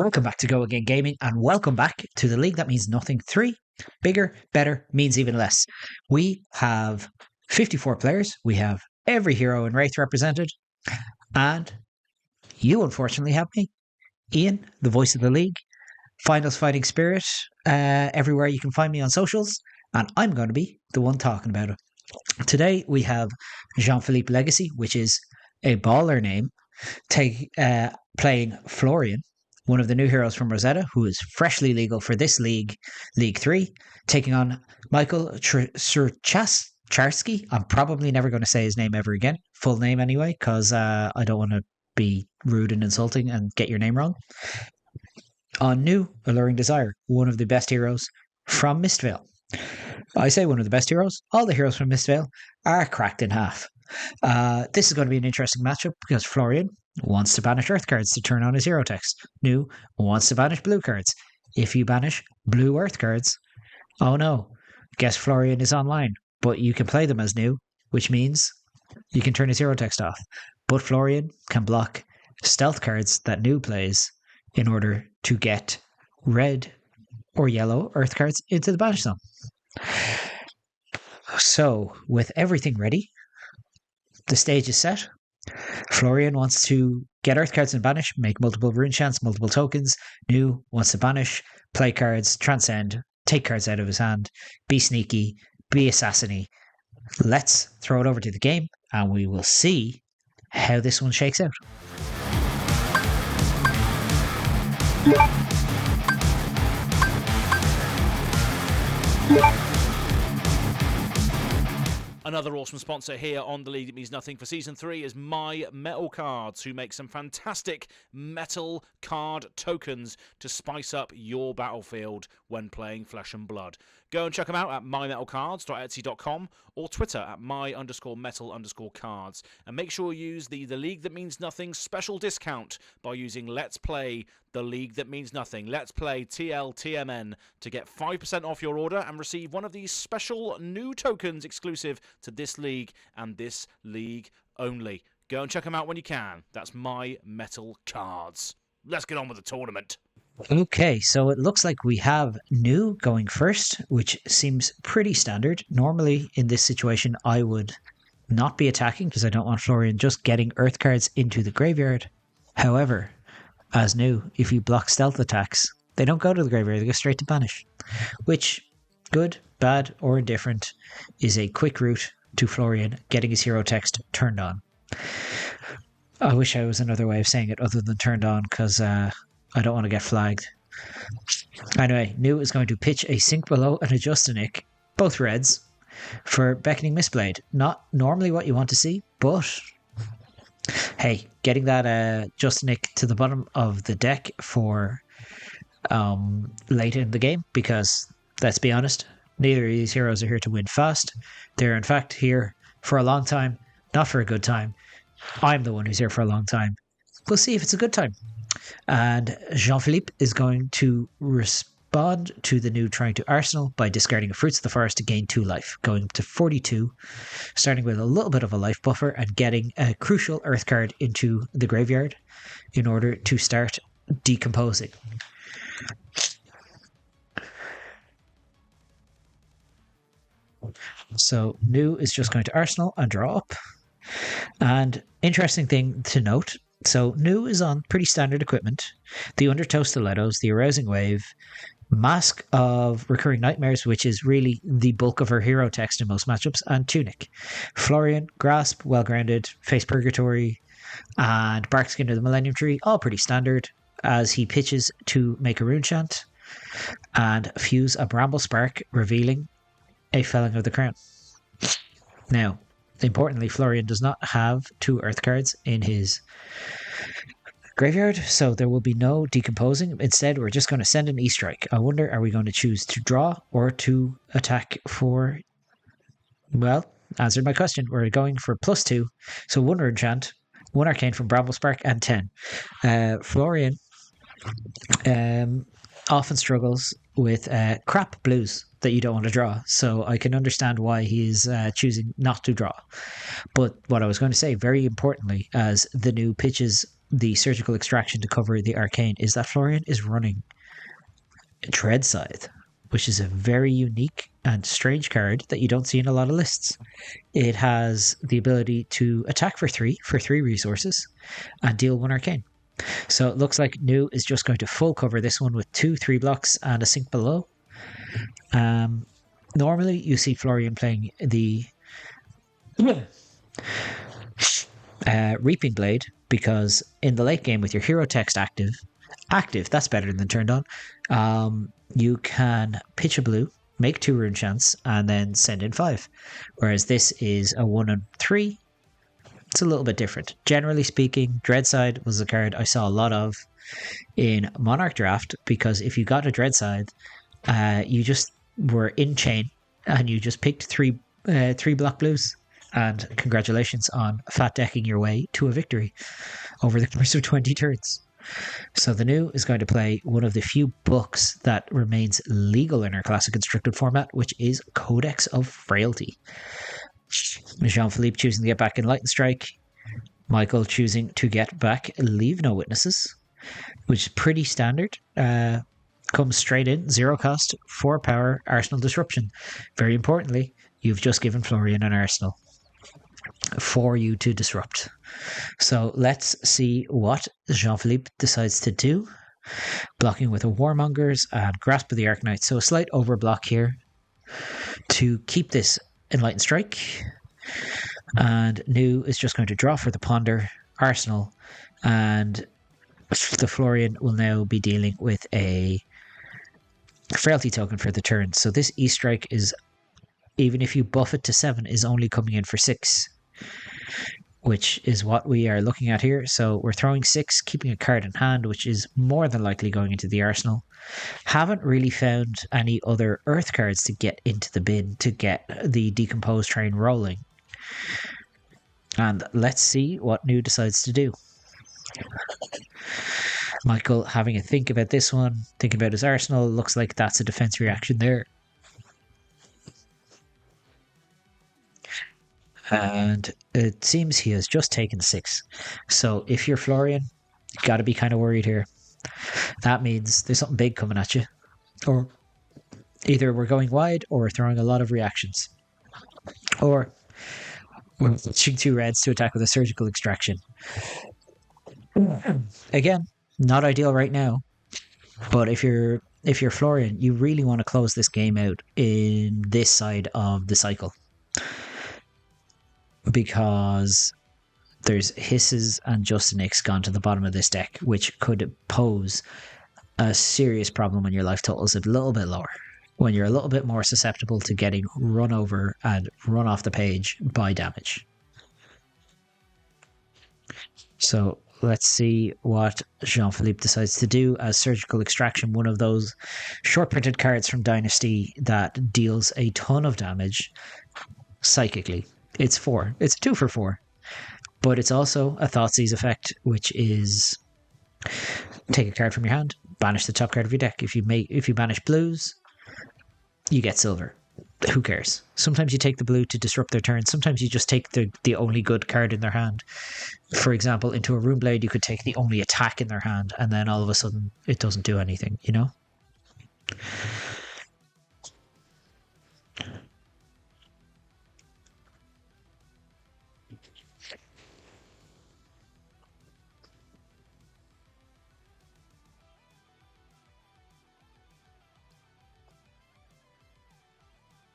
Welcome back to Go Again Gaming, and welcome back to the league that means nothing. 3, bigger, better, means even less. We have 54 players. We have every hero and wraith represented. And you, unfortunately, have me, Ian, the voice of the league, finals fighting spirit, everywhere you can find me on socials. And I'm going to be the one talking about it. Today, we have Jean-Philippe Legacy, which is a baller name, playing Florian, one of the new heroes from Rosetta, who is freshly legal for this league, League 3, taking on Michael Surcharsky. I'm probably never going to say his name ever again, full name anyway, because I don't want to be rude and insulting and get your name wrong. On new Alluring Desire, one of the best heroes from Mistvale. I say one of the best heroes. All the heroes from Mistvale are cracked in half. This is going to be an interesting matchup because Florian wants to banish earth cards to turn on his hero text. New wants to banish blue cards. If you banish blue earth cards, oh no, guess Florian is online, but you can play them as new, which means you can turn his hero text off. But Florian can block stealth cards that new plays in order to get red or yellow earth cards into the banish zone. So, with everything ready, the stage is set. Florian wants to get earth cards and banish, make multiple rune chants, multiple tokens. New wants to banish, play cards, transcend, take cards out of his hand, be sneaky, be assassiny. Let's throw it over to the game and we will see how this one shakes out. Another awesome sponsor here on The League That Means Nothing for Season 3 is My Metal Cards, who make some fantastic metal card tokens to spice up your battlefield when playing Flesh and Blood. Go and check them out at mymetalcards.etsy.com or Twitter at my_metal_cards. And make sure you use the League That Means Nothing special discount by using Let's Play The League That Means Nothing. Let's Play TLTMN to get 5% off your order and receive one of these special new tokens exclusive to this league and this league only. Go and check them out when you can. That's My Metal Cards. Let's get on with the tournament. Okay, so it looks like we have new going first, which seems pretty standard. Normally, in this situation, I would not be attacking because I don't want Florian just getting earth cards into the graveyard. However, as new, if you block stealth attacks, they don't go to the graveyard, they go straight to banish, which, good, bad, or indifferent, is a quick route to Florian getting his hero text turned on. I wish I was another way of saying it other than turned on, because I don't want to get flagged. Anyway, New is going to pitch a Sink Below and a Justinic, both reds, for Beckoning Mistblade. Not normally what you want to see, but hey, getting that Justinic to the bottom of the deck for late in the game, because let's be honest, neither of these heroes are here to win fast. They're in fact here for a long time, not for a good time. I'm the one who's here for a long time. We'll see if it's a good time. And Jean-Philippe is going to respond to the new trying to Arsenal by discarding a Fruits of the Forest to gain 2 life, going to 42, starting with a little bit of a life buffer and getting a crucial earth card into the graveyard in order to start decomposing. So New is just going to Arsenal and draw up. And interesting thing to note, so New is on pretty standard equipment. The Undertow Stilettos, the Arousing Wave, Mask of Recurring Nightmares, which is really the bulk of her hero text in most matchups, and Tunic. Florian, Grasp, Well-Grounded, Face Purgatory, and Barkskin of the Millennium Tree, all pretty standard, as he pitches to make a rune chant and fuse a Bramble Spark, revealing a Felling of the Crown. Now, importantly, Florian does not have 2 earth cards in his graveyard, so there will be no decomposing. Instead, we're just going to send an E-Strike. I wonder, are we going to choose to draw or to attack for... Well, answered my question. We're going for +2, so 1 rune chant, 1 arcane from Bramble Spark, and 10. Florian often struggles with crap blues that you don't want to draw, so I can understand why he's choosing not to draw. But what I was going to say, very importantly, as the new pitches the surgical extraction to cover the arcane is that Florian is running Dread Scythe, which is a very unique and strange card that you don't see in a lot of lists. It has the ability to attack for 3 resources and deal 1 arcane. So it looks like New is just going to full cover this one with 2 3 blocks and a sink below. Normally you see Florian playing the Reaping Blade, because in the late game with your hero text active, that's better than turned on, you can pitch a blue, make 2 rune chants, and then send in 5. Whereas this is a 1 and 3. It's a little bit different. Generally speaking, Dreadside was a card I saw a lot of in Monarch Draft, because if you got a Dreadside, you just were in chain and you just picked 3 block blues. And congratulations on fat decking your way to a victory over the course of 20 turns. So the New is going to play one of the few books that remains legal in our classic constructed format, which is Codex of Frailty. Jean-Philippe choosing to get back Enlightened Strike. Michael choosing to get back Leave No Witnesses, which is pretty standard. Comes straight in, 0 cost, 4 power, Arsenal Disruption. Very importantly, you've just given Florian an Arsenal for you to disrupt. So let's see what Jean-Philippe decides to do. Blocking with a Warmongers and Grasp of the Arknight. So a slight overblock here to keep this Enlightened Strike. And New is just going to draw for the Ponder, Arsenal, and the Florian will now be dealing with a Frailty token for the turn. So this E-Strike is, even if you buff it to 7, is only coming in for 6, which is what we are looking at here. So we're throwing 6, keeping a card in hand, which is more than likely going into the arsenal. Haven't really found any other earth cards to get into the bin to get the Decompose train rolling. And let's see what New decides to do. Michael having a think about this one, thinking about his arsenal. Looks like that's a defense reaction there. And it seems he has just taken 6. So if you're Florian, you got to be kind of worried here. That means there's something big coming at you. Or either we're going wide or we're throwing a lot of reactions. Or we're switching 2 reds to attack with a surgical extraction. Again, not ideal right now. But if you're Florian, you really want to close this game out in this side of the cycle. Because there's Hisses and Justinix gone to the bottom of this deck, which could pose a serious problem when your life total is a little bit lower, when you're a little bit more susceptible to getting run over and run off the page by damage. So let's see what Jean-Philippe decides to do as Surgical Extraction, one of those short printed cards from Dynasty that deals a ton of damage psychically. It's 4. It's 2 for 4. But it's also a Thoughtseize effect, which is take a card from your hand, banish the top card of your deck. If you banish blues, you get silver. Who cares? Sometimes you take the blue to disrupt their turn. Sometimes you just take the only good card in their hand. For example, into a Rune Blade, you could take the only attack in their hand, and then all of a sudden it doesn't do anything, you know?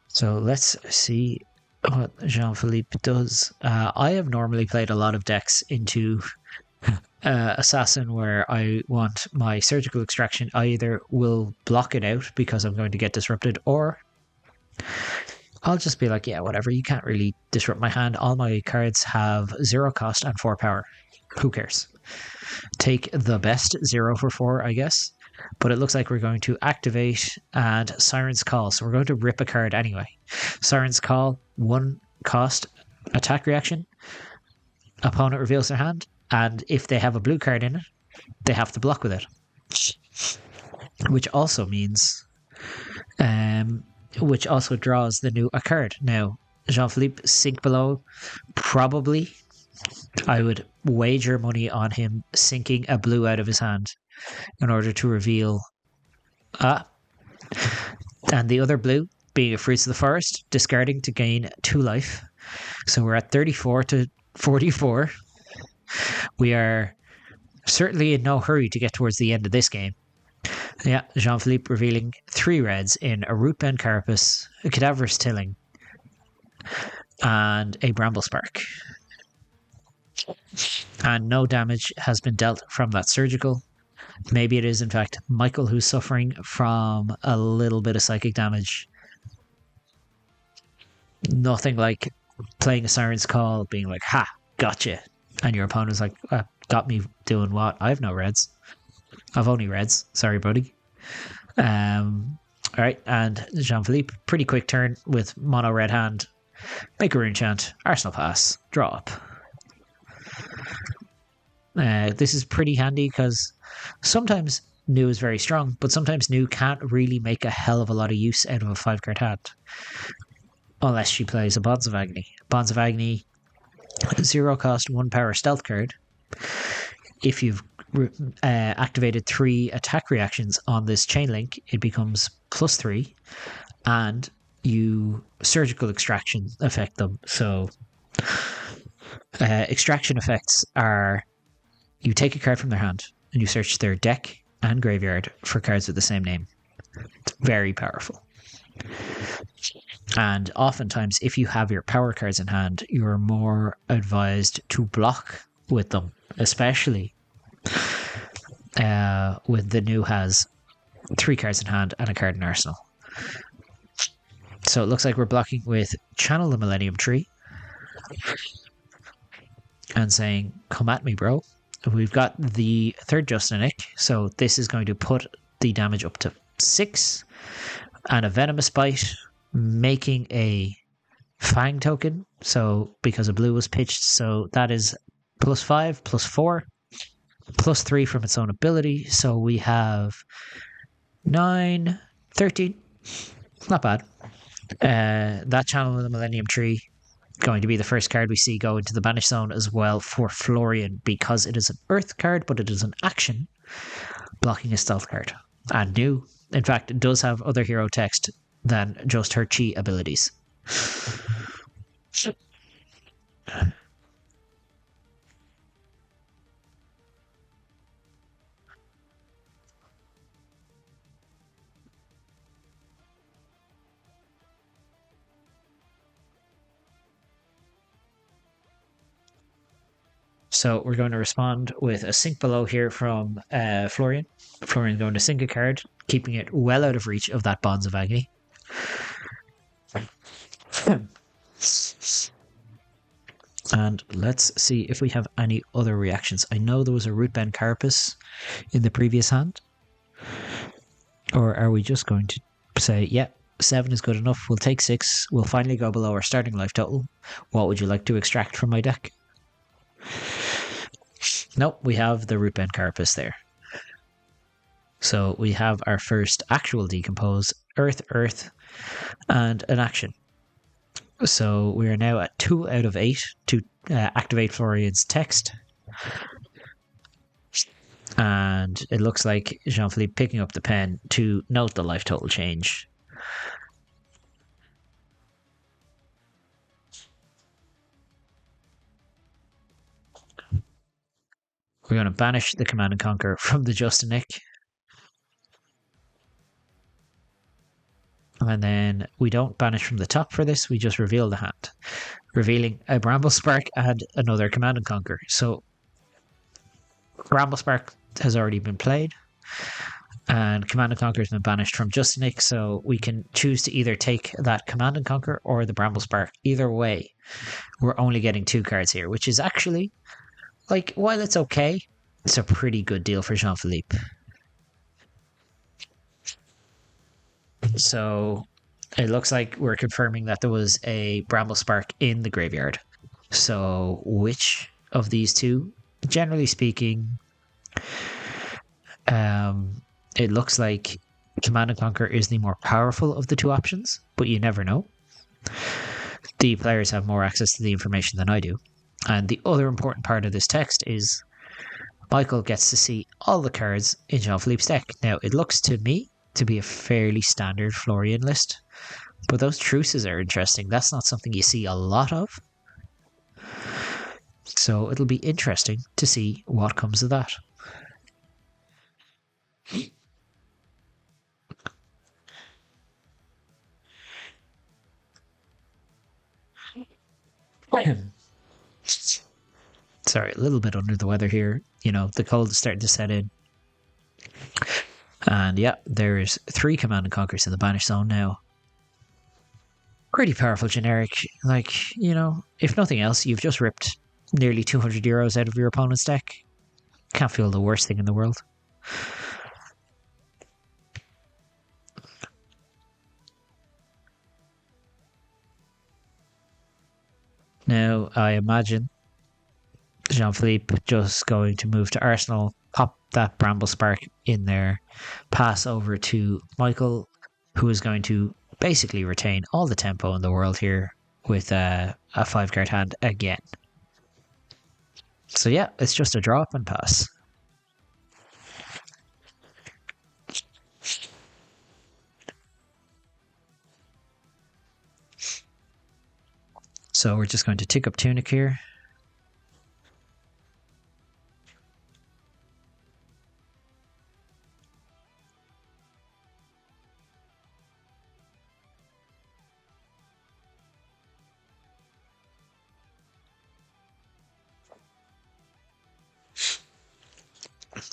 So let's see what Jean-Philippe does. I have normally played a lot of decks into Assassin where I want my Surgical Extraction. I either will block it out because I'm going to get disrupted, or I'll just be like, yeah, whatever, you can't really disrupt my hand. All my cards have 0 cost and 4 power. Who cares? Take the best 0 for 4, I guess. But it looks like we're going to activate and Siren's Call. So we're going to rip a card anyway. Siren's Call, 1 cost attack reaction. Opponent reveals their hand. And if they have a blue card in it, they have to block with it. Which also means... which also draws the new a card. Now, Jean-Philippe, sink below, probably I would wager money on him sinking a blue out of his hand in order to reveal and the other blue being a Fruits of the Forest, discarding to gain 2 life. So we're at 34 to 44. We are certainly in no hurry to get towards the end of this game. Yeah, Jean-Philippe revealing 3 reds in a Root Bend Carapace, a Cadaverous Tilling, and a Bramble Spark. And no damage has been dealt from that surgical. Maybe it is, in fact, Michael who's suffering from a little bit of psychic damage. Nothing like playing a Siren's Call, being like, ha, gotcha. And your opponent's like, got me doing what? I have no reds. I've only reds. Sorry, buddy. Alright, and Jean-Philippe, pretty quick turn with mono red hand. Make a rune chant, Arsenal pass, draw up. This is pretty handy because sometimes New is very strong, but sometimes New can't really make a hell of a lot of use out of a 5-card hand. Unless she plays a Bonds of Agony. Bonds of Agony, 0 cost, 1 power stealth card. If you've activated 3 attack reactions on this chain link, it becomes +3, and you surgical extraction affect them. So extraction effects are you take a card from their hand and you search their deck and graveyard for cards with the same name. It's very powerful. And oftentimes, if you have your power cards in hand, you're more advised to block with them, especially with the New has 3 cards in hand and a card in arsenal. So it looks like we're blocking with Channel the Millennium Tree and saying, come at me, bro. We've got the 3rd Justinic, so this is going to put the damage up to 6, and a Venomous Bite, making a Fang token, so because a blue was pitched, so that is +5, +4, +3 from its own ability, so we have 9, 13, not bad. That Channel in the Millennium Tree going to be the first card we see go into the banish zone as well for Florian, because it is an earth card, but it is an action blocking a stealth card. And New, in fact, it does have other hero text than just her chi abilities. So we're going to respond with a sink below here from Florian. Florian going to sink a card, keeping it well out of reach of that Bonds of Agony. And let's see if we have any other reactions. I know there was a Root Bend Carapace in the previous hand. Or are we just going to say, yeah, 7 is good enough, we'll take 6, we'll finally go below our starting life total. What would you like to extract from my deck? Nope, we have the Root Bend Carapace there. So we have our first actual decompose, Earth, Earth, and an action. So we are now at 2 out of 8 to activate Florian's text. And it looks like Jean-Philippe picking up the pen to note the life total change. We're going to banish the Command and Conquer from the Justinic. And then we don't banish from the top for this, we just reveal the hand. Revealing a Bramble Spark and another Command and Conquer. So Bramble Spark has already been played. And Command and Conquer has been banished from Justinic, so we can choose to either take that Command and Conquer or the Bramble Spark. Either way, we're only getting 2 cards here, which is actually, like, while it's okay, it's a pretty good deal for Jean-Philippe. So it looks like we're confirming that there was a Bramble Spark in the graveyard. So which of these two? Generally speaking, it looks like Command and Conquer is the more powerful of the 2 options, but you never know. The players have more access to the information than I do. And the other important part of this text is Michael gets to see all the cards in Jean-Philippe's deck. Now, it looks to me to be a fairly standard Florian list, but those truces are interesting. That's not something you see a lot of. So it'll be interesting to see what comes of that. Sorry, a little bit under the weather here. You know, the cold is starting to set in. And yeah, there's 3 Command and Conquers in the Banish Zone now. Pretty powerful generic. Like, you know, if nothing else, you've just ripped nearly 200 euros out of your opponent's deck. Can't feel the worst thing in the world. Now, I imagine Jean-Philippe just going to move to Arsenal, pop that Bramble Spark in there, pass over to Michael, who is going to basically retain all the tempo in the world here with a 5-card hand again. So yeah, it's just a drop and pass. So we're just going to tick up Tunic here.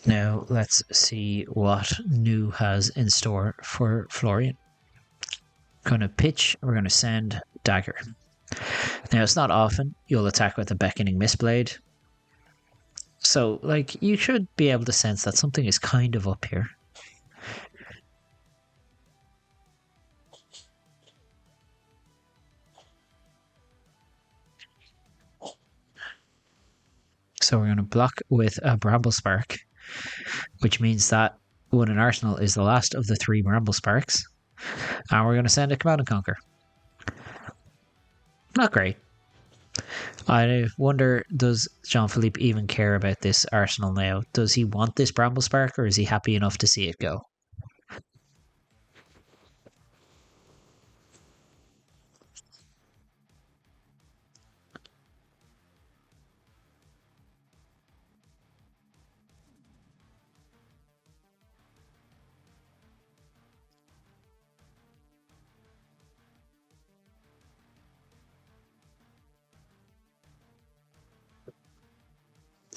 Now let's see what new has in store for Florian. Going to pitch, we're going to send Dagger. Now it's not often you'll attack with a Beckoning Mistblade. So, like, you should be able to sense that something is kind of up here. So we're going to block with a Bramble Spark, which means that one in Arsenal is the last of the 3 Bramble Sparks. And we're going to send a Command and Conquer. Not great. I wonder, does Jean-Philippe even care about this Arsenal now? Does he want this Bramble Spark, or is he happy enough to see it go?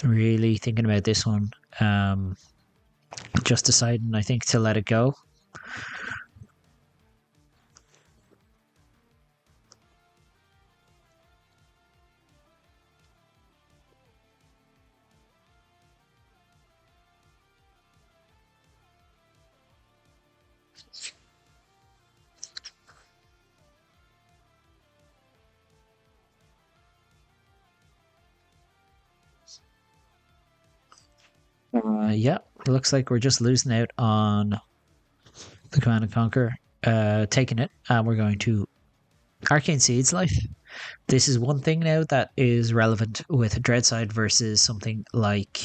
Really thinking about this one. Just deciding, I think, to let it go. Yeah, it looks like we're just losing out on the Command and Conquer, taking it, and we're going to Arcane Seeds Life. This is one thing now that is relevant with Dreadside versus something like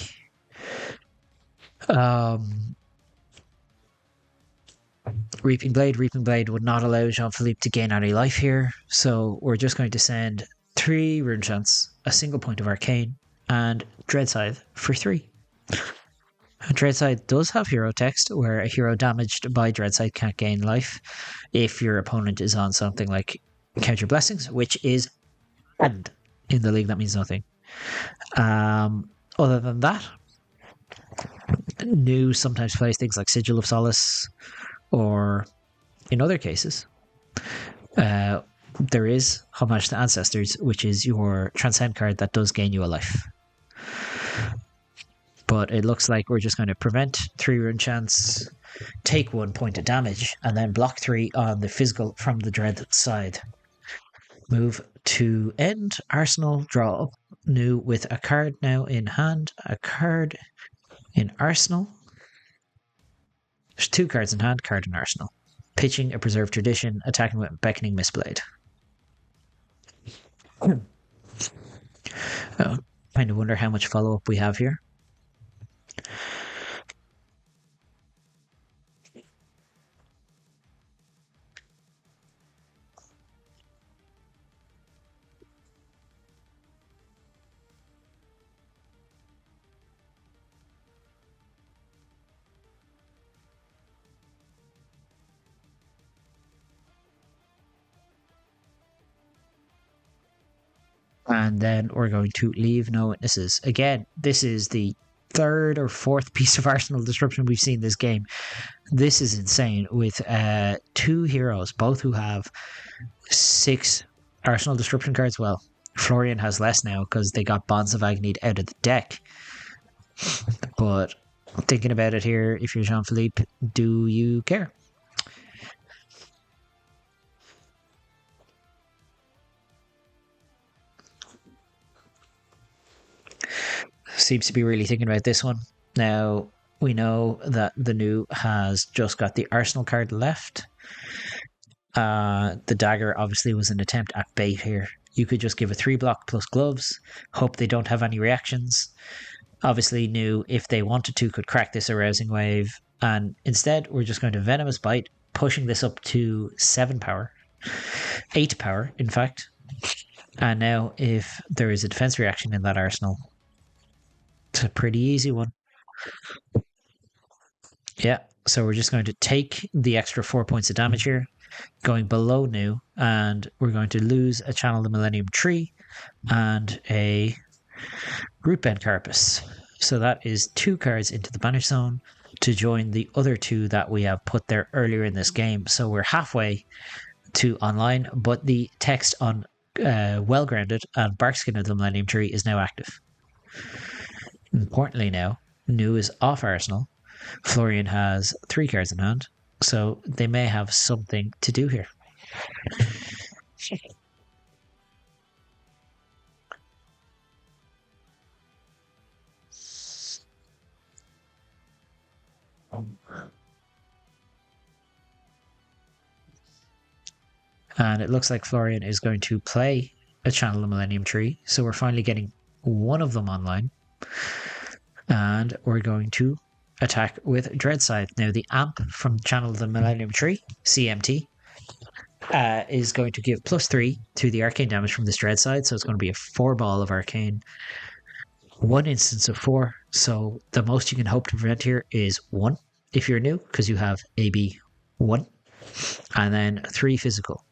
Reaping Blade. Reaping Blade would not allow Jean-Philippe to gain any life here, so we're just going to send 3 Rune Chants, a single point of Arcane, and Dreadside for 3. Dreadside does have hero text, where a hero damaged by Dreadside can't gain life if your opponent is on something like Counter Blessings, which is banned in the league. That means nothing. Other than that, New sometimes plays things like Sigil of Solace, or in other cases, there is Homage to Ancestors, which is your Transcend card that does gain you a life. But it looks like we're just going to prevent 3 Rune Chants, take 1 point of damage, and then block 3 on the physical from the Dread side. Move to end Arsenal, draw up New with a card now in hand, a card in Arsenal. There's 2 cards in hand, card in Arsenal. Pitching a Preserved Tradition, attacking with Beckoning Mistblade. Kind of wonder how much follow-up we have here. And then we're going to leave no witnesses. Again, this is the third or fourth piece of Arsenal disruption we've seen this game. This is insane with two heroes, both who have 6 Arsenal disruption cards. Well, Florian has less now because they got Bonds of Agony out of the deck. But thinking about it here, if you're Jean-Philippe, do you care? Seems to be really thinking about this one. Now, we know that the new has just got the Arsenal card left. The dagger obviously was an attempt at bait here. You could just give a 3-block plus gloves, hope they don't have any reactions. Obviously, new, if they wanted to, could crack this arousing wave. And instead, we're just going to Venomous Bite, pushing this up to 7 power. 8 power, in fact. And now, if there is a defense reaction in that arsenal, it's a pretty easy one. Yeah, so we're just going to take the extra 4 points of damage here, going below new, and we're going to lose a Channel the Millennium Tree and a Root Bend Carapace. So that is 2 cards into the banish zone to join the other 2 that we have put there earlier in this game. So we're halfway to online, but the text on Well Grounded and Barkskin of the Millennium Tree is now active. Importantly now, new is off Arsenal. Florian has 3 cards in hand, so they may have something to do here. And it looks like Florian is going to play a Channel the Millennium Tree, so we're finally getting one of them online. And we're going to attack with Dread Scythe. Now, the amp from Channel the Millennium Tree, CMT, is going to give +3 to the arcane damage from this Dread Scythe, so it's going to be a 4-ball of arcane. 1 instance of 4, so the most you can hope to prevent here is 1 if you're new, because you have AB 1, and then 3 physical.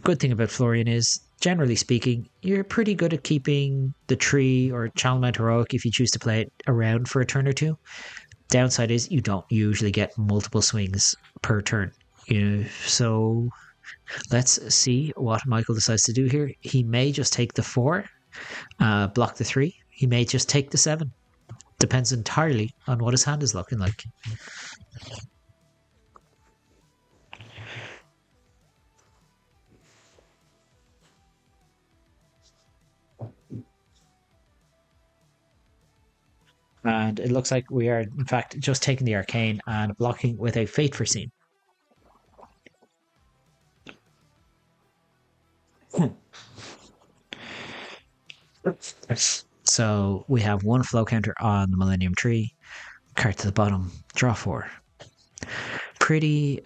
Good thing about Florian is, generally speaking, you're pretty good at keeping the tree or Channel Mount Heroic if you choose to play it around for a turn or 2. Downside is you don't usually get multiple swings per turn. So let's see what Michael decides to do here. He may just take the 4, block the 3. He may just take the 7. Depends entirely on what his hand is looking like. And it looks like we are, in fact, just taking the arcane and blocking with a Fate Foreseen. So we have 1 flow counter on the Millennium Tree. Card to the bottom, draw 4. Pretty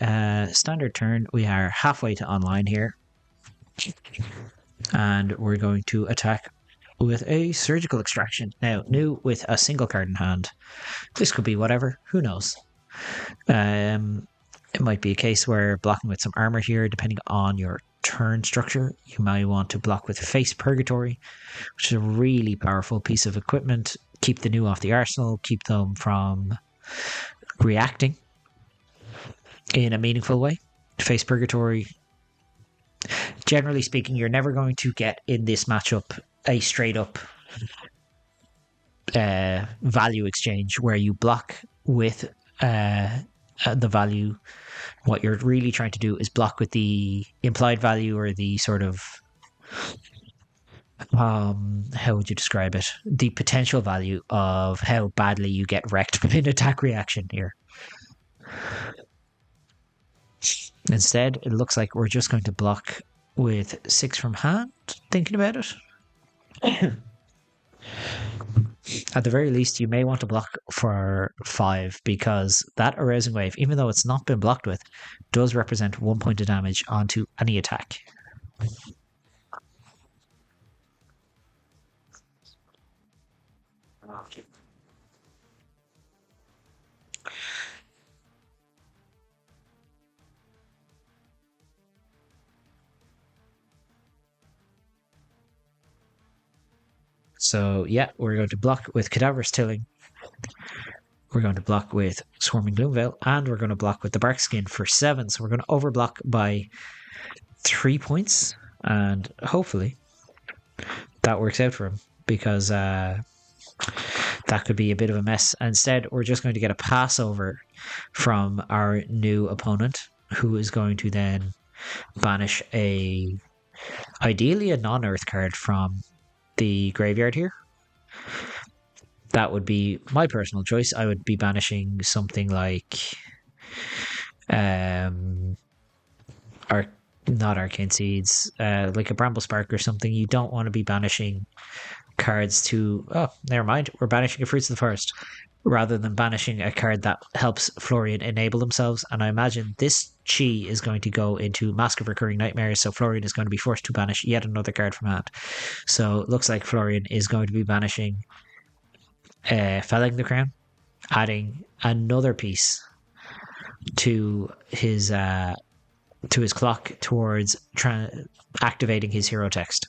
standard turn. We are halfway to online here. And we're going to attack with a Surgical Extraction. Now, new with a single card in hand. This could be whatever, who knows. It might be a case where blocking with some armor here, depending on your turn structure. You might want to block with Face Purgatory, which is a really powerful piece of equipment. Keep the new off the arsenal, keep them from reacting in a meaningful way. Face Purgatory, generally speaking, you're never going to get in this matchup a straight up value exchange where you block with the value. What you're really trying to do is block with the implied value or the sort of how would you describe it? The potential value of how badly you get wrecked with an attack reaction here. Instead, it looks like we're just going to block with 6 from hand, thinking about it. At the very least, you may want to block for 5 because that arousing wave, even though it's not been blocked with, does represent 1 point of damage onto any attack. So yeah, we're going to block with Cadaverous Tilling. We're going to block with Swarming Gloomveil, and we're going to block with the Bark Skin for 7. So we're going to overblock by 3 points, and hopefully that works out for him, because that could be a bit of a mess. Instead, we're just going to get a pass over from our new opponent, who is going to then banish ideally a non-earth card from the graveyard here. That would be my personal choice. I would be banishing something like not Arcane Seeds, like a Bramble Spark or something. You don't want to be banishing cards to... Oh, never mind. We're banishing a Fruits of the Forest rather than banishing a card that helps Florian enable themselves. And I imagine this Chi is going to go into Mask of Recurring Nightmares, so Florian is going to be forced to banish yet another card from hand. So it looks like Florian is going to be banishing Felling the Crown, adding another piece to his clock towards activating his hero text.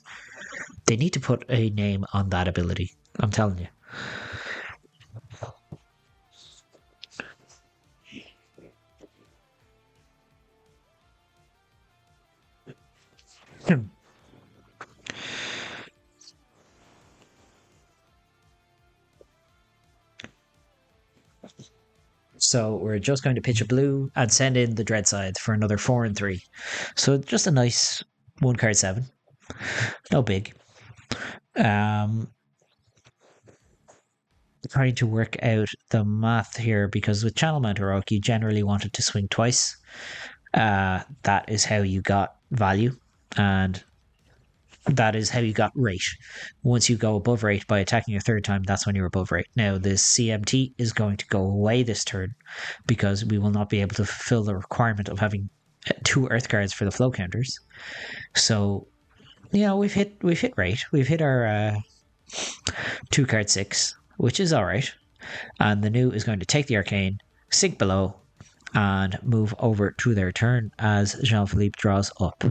They need to put a name on that ability, I'm telling you. So we're just going to pitch a blue and send in the Dread Scythe for another 4 and 3. So just a nice 1 card 7. No big. Trying to work out the math here, because with Channel Mount Heroic, you generally wanted to swing twice. That is how you got value, and that is how you got rate. Once you go above rate by attacking a third time, that's when you're above rate. Now, this CMT is going to go away this turn because we will not be able to fulfill the requirement of having 2 earth cards for the flow counters. So, you know, we've hit rate. We've hit our 2 card 6, which is all right. And the new is going to take the arcane, sink below, and move over to their turn as Jean-Philippe draws up.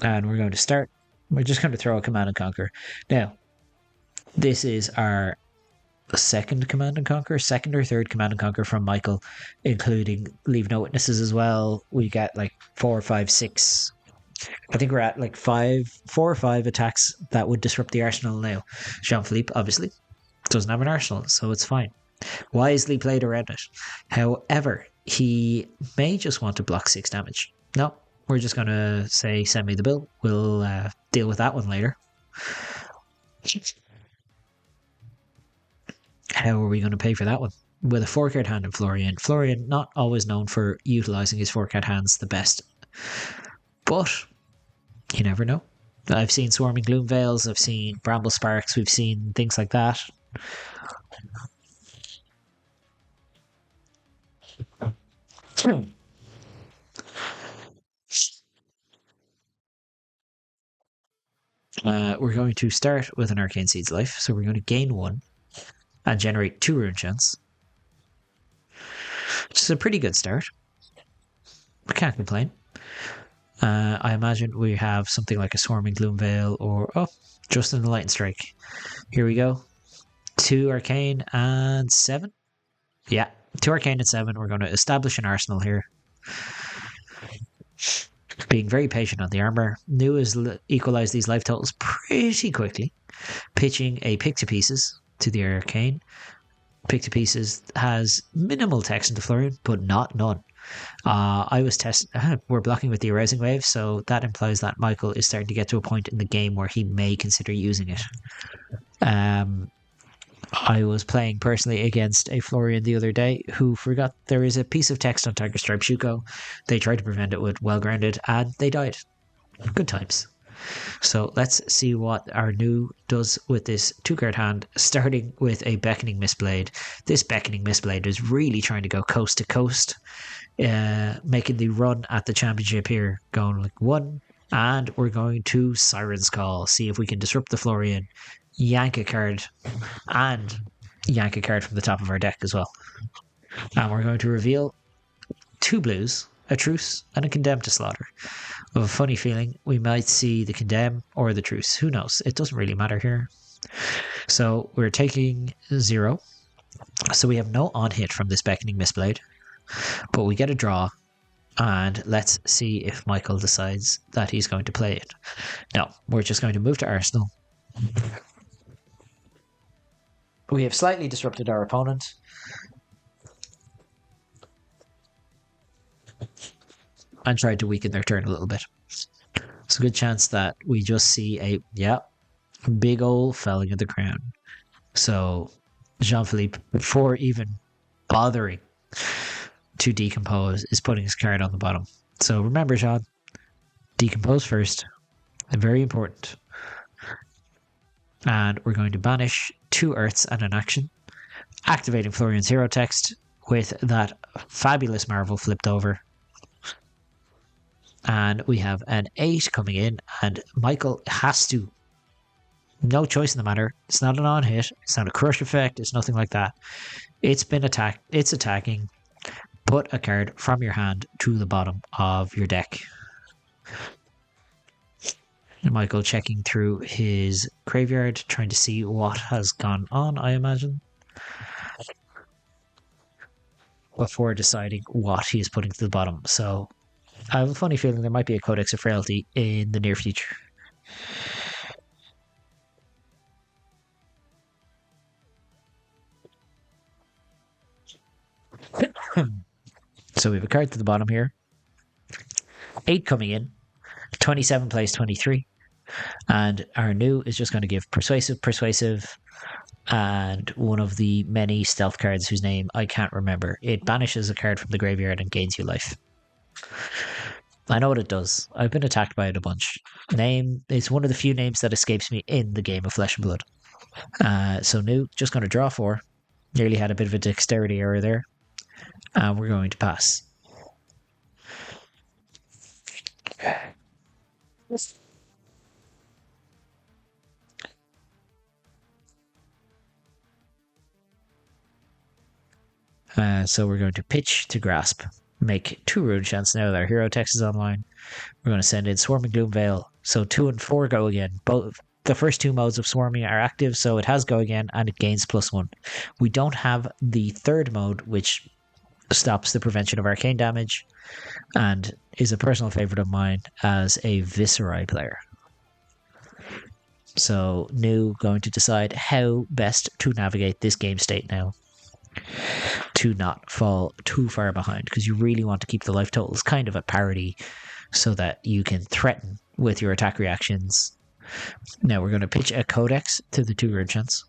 And we're going to start. We're just going to throw a Command and Conquer. Now, this is our second Command and Conquer, second or third Command and Conquer from Michael, including Leave No Witnesses as well. We got like 4, 5, 6. I think we're at like 4 or 5 attacks that would disrupt the arsenal now. Jean-Philippe obviously doesn't have an arsenal, so it's fine. Wisely played around it. However, he may just want to block 6 damage. No, we're just going to say send me the bill. We'll deal with that one later. How are we going to pay for that one? With a 4-card hand in Florian. Florian, not always known for utilising his 4-card hands the best. But you never know. I've seen Swarming Gloomveils, I've seen Bramble Sparks, we've seen things like that. We're going to start with an Arcane Seeds Life, so we're going to gain 1 and generate 2 Rune Chants. Which is a pretty good start. I can't complain. I imagine we have something like a Swarming Gloomveil or, just in the Lightning Strike. Here we go. 2 Arcane and 7. Yeah, 2 Arcane and 7. We're going to establish an arsenal here. Being very patient on the armor. New is equalize these life totals pretty quickly. Pitching a Pick to Pieces to the Arcane. Pick to Pieces has minimal text into Florian, but not none. I was we're blocking with the Arousing Wave, so that implies that Michael is starting to get to a point in the game where he may consider using it. I was playing personally against a Florian the other day who forgot there is a piece of text on Tiger Stripe Shuko. They tried to prevent it with Well Grounded and they died. Good times. So let's see what our new does with this 2-card hand, starting with a Beckoning Mistblade. This Beckoning Mistblade is really trying to go coast to coast, making the run at the championship here, going like 1, and we're going to Siren's Call, see if we can disrupt the Florian, yank a card, and yank a card from the top of our deck as well. And we're going to reveal 2 blues, a Truce, and a Condemn to Slaughter. I have a funny feeling we might see the Condemn or the Truce. Who knows? It doesn't really matter here. So we're taking 0. So we have no on-hit from this Beckoning Mistblade, but we get a draw. And let's see if Michael decides that he's going to play it. No, we're just going to move to Arsenal. We have slightly disrupted our opponent. And tried to weaken their turn a little bit. It's a good chance that we just see a big old felling of the crown. So Jean-Philippe, before even bothering to decompose, is putting his card on the bottom. So remember, Jean, decompose first. Very important. And we're going to banish 2 Earths and an action, activating Florian's hero text with that fabulous Marvel flipped over. And we have an 8 coming in, and Michael has to. No choice in the matter. It's not an on-hit. It's not a crush effect. It's nothing like that. It's been attacked. It's attacking. Put a card from your hand to the bottom of your deck. And Michael checking through his graveyard, trying to see what has gone on, I imagine, before deciding what he is putting to the bottom. So I have a funny feeling there might be a Codex of Frailty in the near future. So we have a card to the bottom here. 8 coming in. 27 plays 23. And our new is just going to give Persuasive, and one of the many stealth cards whose name I can't remember. It banishes a card from the graveyard and gains you life. I know what it does. I've been attacked by it a bunch. It's one of the few names that escapes me in the game of Flesh and Blood. So new, just going to draw 4. Nearly had a bit of a dexterity error there. And we're going to pass. So we're going to pitch to grasp. Make 2 rune chants now that our hero text is online. We're going to send in Swarming Gloomveil. So 2 and 4 go again. Both the first 2 modes of swarming are active, so it has go again and it gains +1. We don't have the 3rd mode, which stops the prevention of arcane damage and is a personal favorite of mine as a Viserai player. So new, going to decide how best to navigate this game state now to not fall too far behind, because you really want to keep the life totals kind of at parity so that you can threaten with your attack reactions. Now we're going to pitch a Codex to the 2 urgents.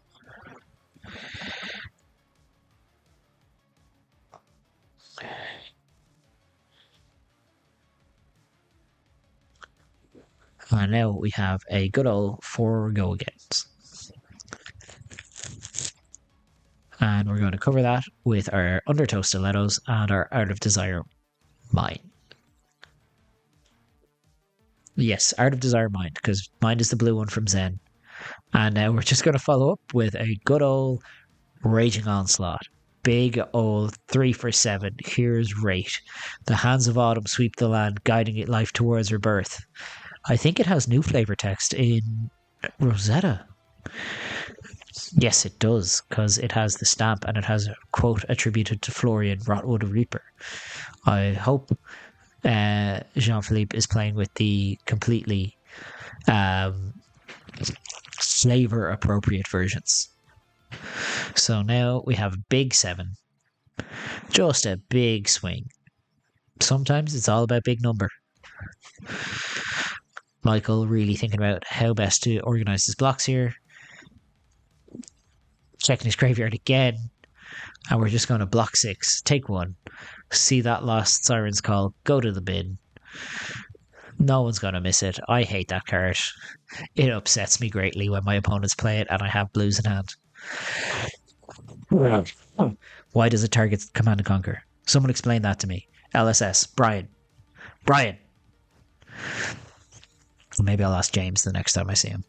And now we have a good old 4 go-agains. And we're going to cover that with our Undertow Stilettos and our Art of Desire Mind. Yes, Art of Desire Mind, because Mind is the blue one from Zen. And now we're just going to follow up with a good old Raging Onslaught. Big old 3 for 7. Here's Rate. The hands of autumn sweep the land, guiding it life towards rebirth. I think it has new flavor text in Rosetta. Yes, it does, because it has the stamp and it has a quote attributed to Florian, Rotwood Reaper. I hope Jean-Philippe is playing with the completely flavor-appropriate versions. So now we have big 7. Just a big swing. Sometimes it's all about big number. Michael really thinking about how best to organize his blocks here. checking his graveyard again, and we're just going to block 6, take 1, see that lost Siren's Call, go to the bin. No one's going to miss it. I hate that card. It upsets me greatly when my opponents play it and I have blues in hand. Why does it target Command and Conquer? Someone explain that to me. LSS, Brian. Maybe I'll ask James the next time I see him.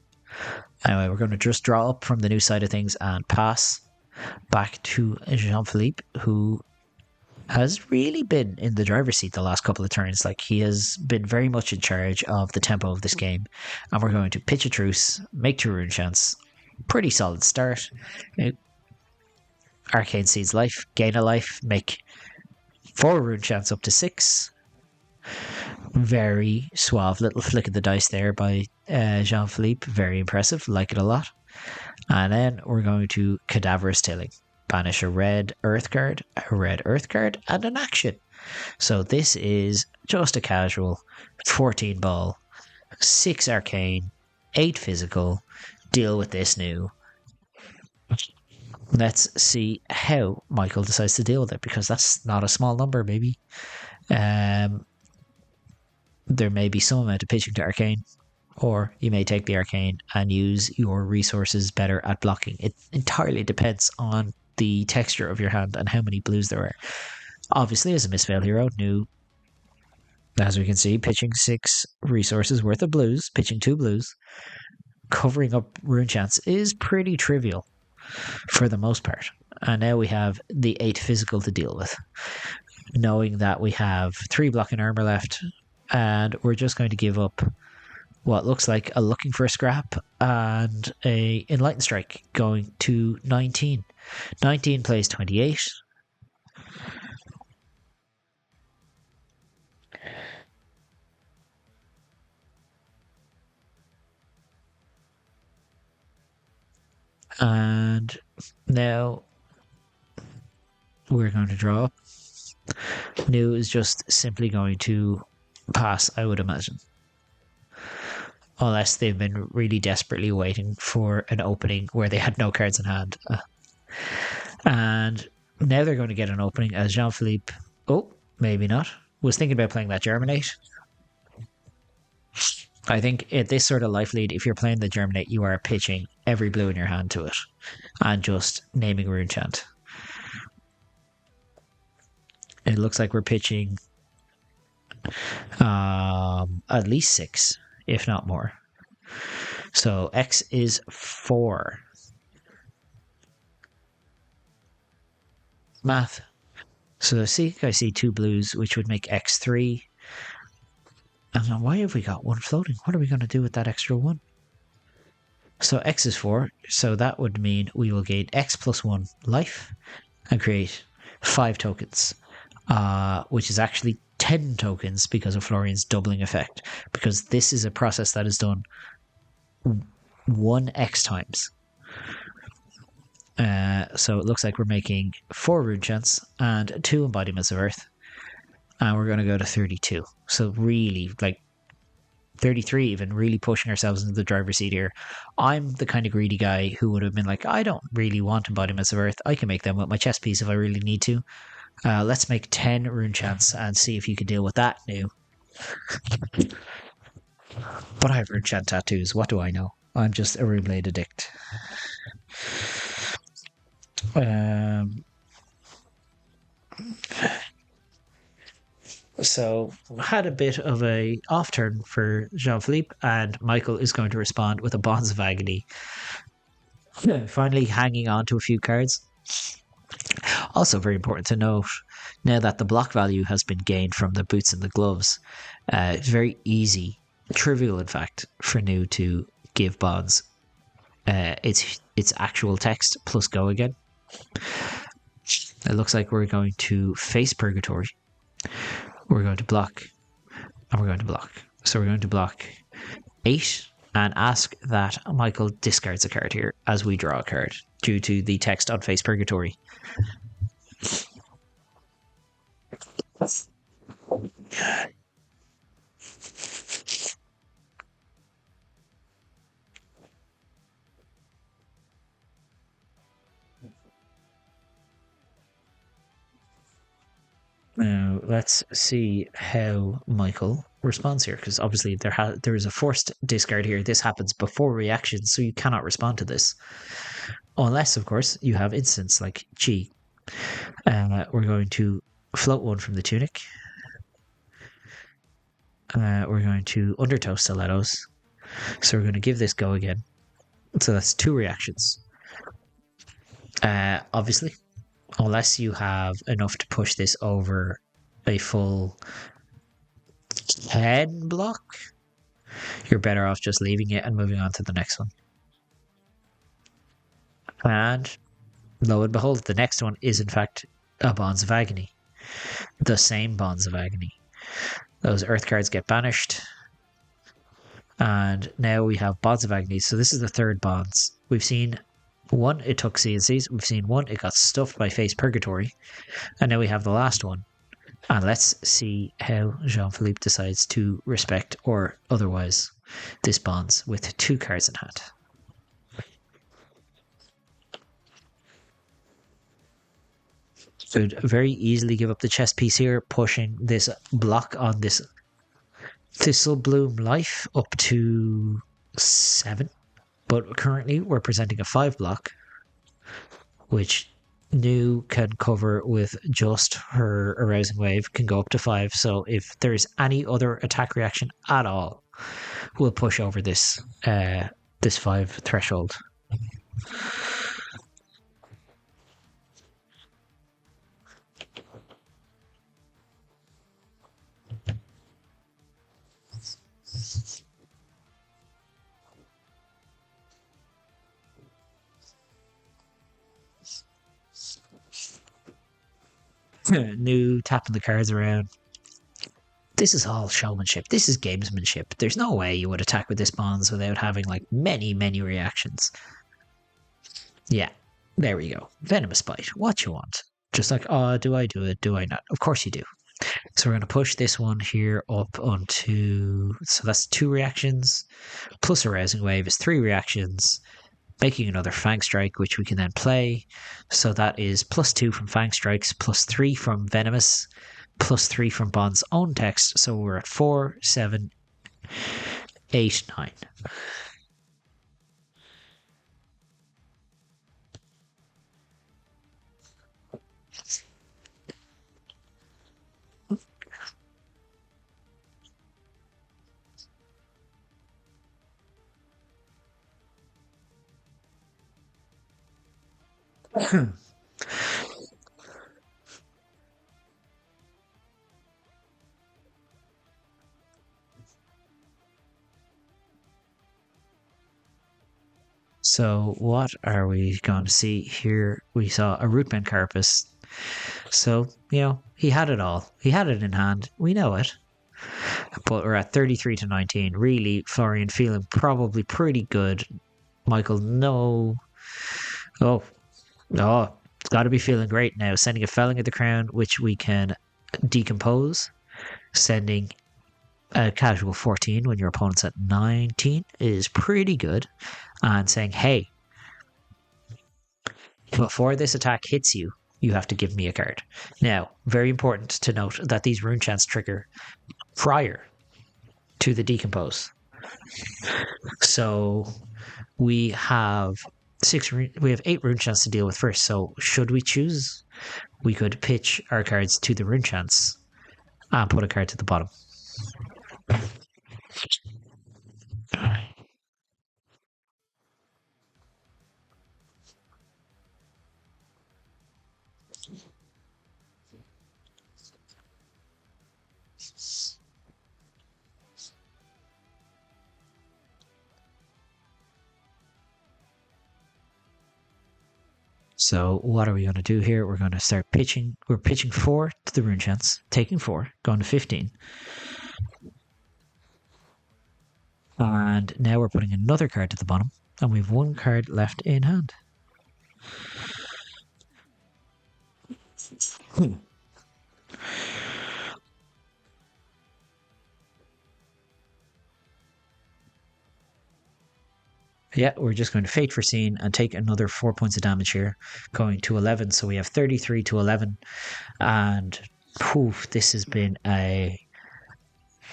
Anyway, we're going to just draw up from the new side of things and pass back to Jean-Philippe, who has really been in the driver's seat the last couple of turns. Like, he has been very much in charge of the tempo of this game. And we're going to pitch a truce, make 2 rune chants. Pretty solid start. Arcane Seed's life, gain a life, make 4 rune chants up to 6. Very suave little flick of the dice there by Jean-Philippe. Very impressive. Like it a lot. And then we're going to Cadaverous Tilling. Banish a red earth card, and an action. So this is just a casual 14 ball, 6 arcane, 8 physical. Deal with this new. Let's see how Michael decides to deal with it, because that's not a small number, maybe. There may be some amount of pitching to arcane, or you may take the arcane and use your resources better at blocking. It entirely depends on the texture of your hand and how many blues there are. Obviously, as a Misfail hero, new, as we can see, pitching 6 resources worth of blues, pitching 2 blues, covering up rune chants is pretty trivial for the most part. And now we have the 8 physical to deal with, knowing that we have 3 blocking armor left, and we're just going to give up what looks like a Looking for a Scrap and a Enlightened Strike, going to 19. 19 plays 28. And now we're going to draw up. New is just simply going to pass, I would imagine. Unless they've been really desperately waiting for an opening where they had no cards in hand. And now they're going to get an opening as Jean-Philippe, maybe not, was thinking about playing that Germinate. I think at this sort of life lead, if you're playing the Germinate, you are pitching every blue in your hand to it and just naming rune chant. It looks like we're pitching at least 6, if not more. So X is 4. Math. So I see 2 blues, which would make X 3. And why have we got 1 floating? What are we going to do with that extra 1? So X is 4. So that would mean we will gain X plus 1 life and create 5 tokens, which is actually 10 tokens because of Florian's doubling effect. Because this is a process that is done 1x times. So it looks like we're making 4 rune chants and 2 embodiments of earth, and we're going to go to 32. So really, like 33 even, really pushing ourselves into the driver's seat here. I'm the kind of greedy guy who would have been like, I don't really want embodiments of earth. I can make them with my chess piece if I really need to. Let's make 10 rune chants and see if you can deal with that new. But I have rune chant tattoos. What do I know? I'm just a Runeblade addict. So had a bit of a off turn for Jean-Philippe, and Michael is going to respond with a Bonds of Agony. Finally hanging on to a few cards. Also very important to note, now that the block value has been gained from the boots and the gloves, it's very easy, trivial in fact, for New to give Bonds its actual text plus go again. It looks like we're going to face Purgatory. We're going to block, and we're going to block. So we're going to block 8 and ask that Michael discards a card here as we draw a card due to the text on face Purgatory. Now, let's see how Michael responds here, because obviously there is a forced discard here. This happens before reaction, so you cannot respond to this. Unless, of course, you have instants like G. We're going to float one from the tunic. We're going to undertow stilettos. So we're going to give this go again. So that's 2 reactions. Obviously, unless you have enough to push this over a full 10 block, you're better off just leaving it and moving on to the next one. And lo and behold, the next one is in fact a Bonds of Agony. The same Bonds of Agony. Those earth cards get banished. And now we have Bonds of Agony. So this is the 3rd Bonds. We've seen 1, it took CNCs. We've seen 1, it got stuffed by Face Purgatory. And now we have the last one. And let's see how Jean-Philippe decides to respect or otherwise this Bonds with 2 cards in hand. Could very easily give up the chess piece here, pushing this block on this Thistle Bloom Life up to 7. But currently we're presenting a 5 block, which New can cover with just her Arousing Wave, can go up to 5. So if there's any other attack reaction at all, we'll push over this 5 threshold. New tapping the cards around. This is all showmanship. This is gamesmanship. There's no way you would attack with this Bonds without having like many reactions. Yeah, there we go. Venomous Bite. What you want? Just like, oh, do I do it? Do I not? Of course you do. So we're going to push this one here up onto... So that's 2 reactions. Plus Arousing Wave is 3 reactions. Making another Fang Strike, which we can then play. So that is +2 from Fang Strikes, +3 from Venomous, +3 from Bond's own text. So we're at 4, 7, 8, 9. So what are we going to see here? We saw a Rootman Carapace. So, he had it all. He had it in hand. We know it. But we're at 33 to 19. Really, Florian feeling probably pretty good. Michael, no. Oh, got to be feeling great now. Sending a Felling of the Crown, which we can decompose. Sending a casual 14 when your opponent's at 19 is pretty good. And saying, hey, before this attack hits you, you have to give me a card. Now, very important to note that these rune chants trigger prior to the decompose. So we have 8 rune chants to deal with first. So should we choose, we could pitch our cards to the rune chants and put a card to the bottom. So what are we going to do here? We're going to start pitching. We're pitching 4 to the rune chants, taking 4, going to 15. And now we're putting another card to the bottom, and we have 1 card left in hand. Yeah, we're just going to Fate Foreseen and take another 4 points of damage here, going to 11. So we have 33 to 11. And Poof, this has been a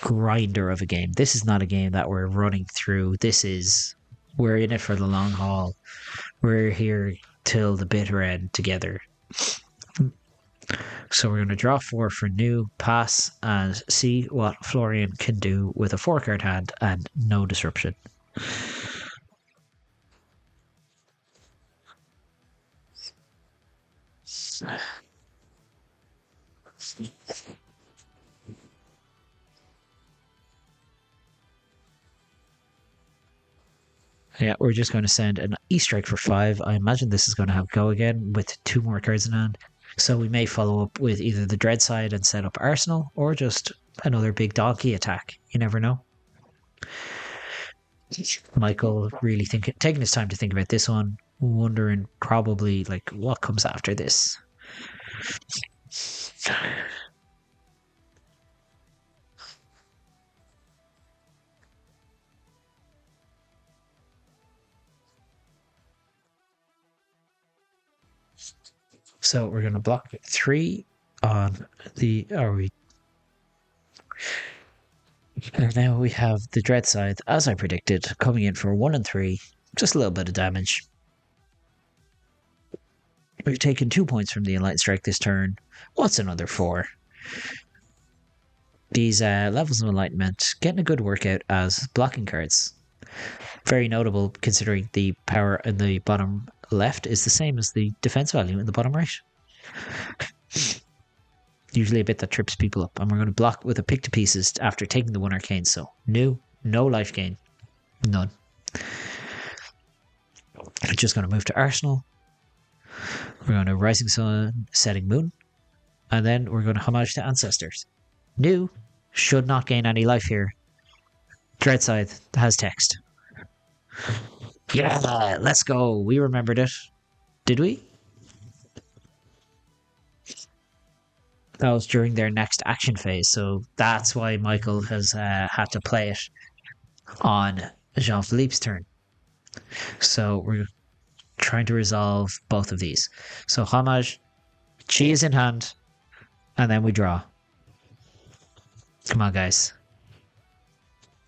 grinder of a game. This is not a game that we're running through. We're in it for the long haul. We're here till the bitter end together. So we're going to draw 4 for new, pass, and see what Florian can do with a 4-card hand and no disruption. Yeah, we're just going to send an E-Strike for 5. I imagine this is going to have go again with 2 more cards in hand. So we may follow up with either the Dread side and set up Arsenal, or just another big donkey attack. You never know. Michael really taking his time to think about this one, wondering probably like what comes after this. So we're going to block 3 on the. And now we have the Dread Scythe, as I predicted, coming in for 1 and 3, just a little bit of damage. We've taken 2 points from the Enlightened Strike this turn. What's another 4? These levels of Enlightenment getting a good workout as blocking cards. Very notable considering the power in the bottom left is the same as the defense value in the bottom right. Usually a bit that trips people up. And we're going to block with a pick to pieces after taking the 1 arcane. So no life gain. None. We're just going to move to Arsenal. We're going to Rising Sun, Setting Moon. And then we're going to Homage to Ancestors. New should not gain any life here. Dread Scythe has text. Yeah, let's go. We remembered it. Did we? That was during their next action phase, so that's why Michael has had to play it on Jean-Philippe's turn. So we're trying to resolve both of these. So Homage, Chi is in hand, and then we draw. Come on, guys.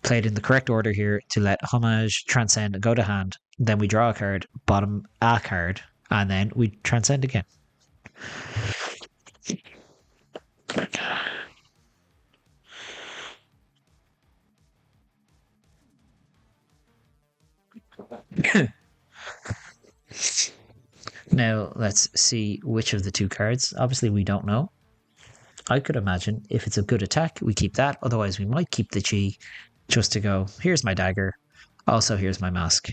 Played in the correct order here to let Homage transcend and go to hand. Then we draw a card, bottom a card, and then we transcend again. Now let's see which of the 2 cards. Obviously, we don't know. I could imagine if it's a good attack, we keep that. Otherwise, we might keep the Chi just to go, here's my dagger. Also, here's my mask.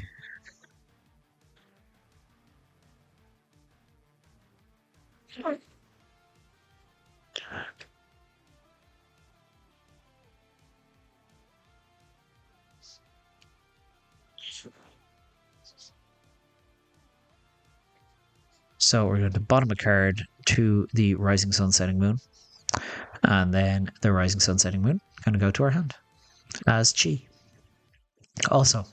So we're going to bottom a card to the Rising Sun, Setting Moon. And then the Rising Sun, Setting Moon going to go to our hand as Chi. Also,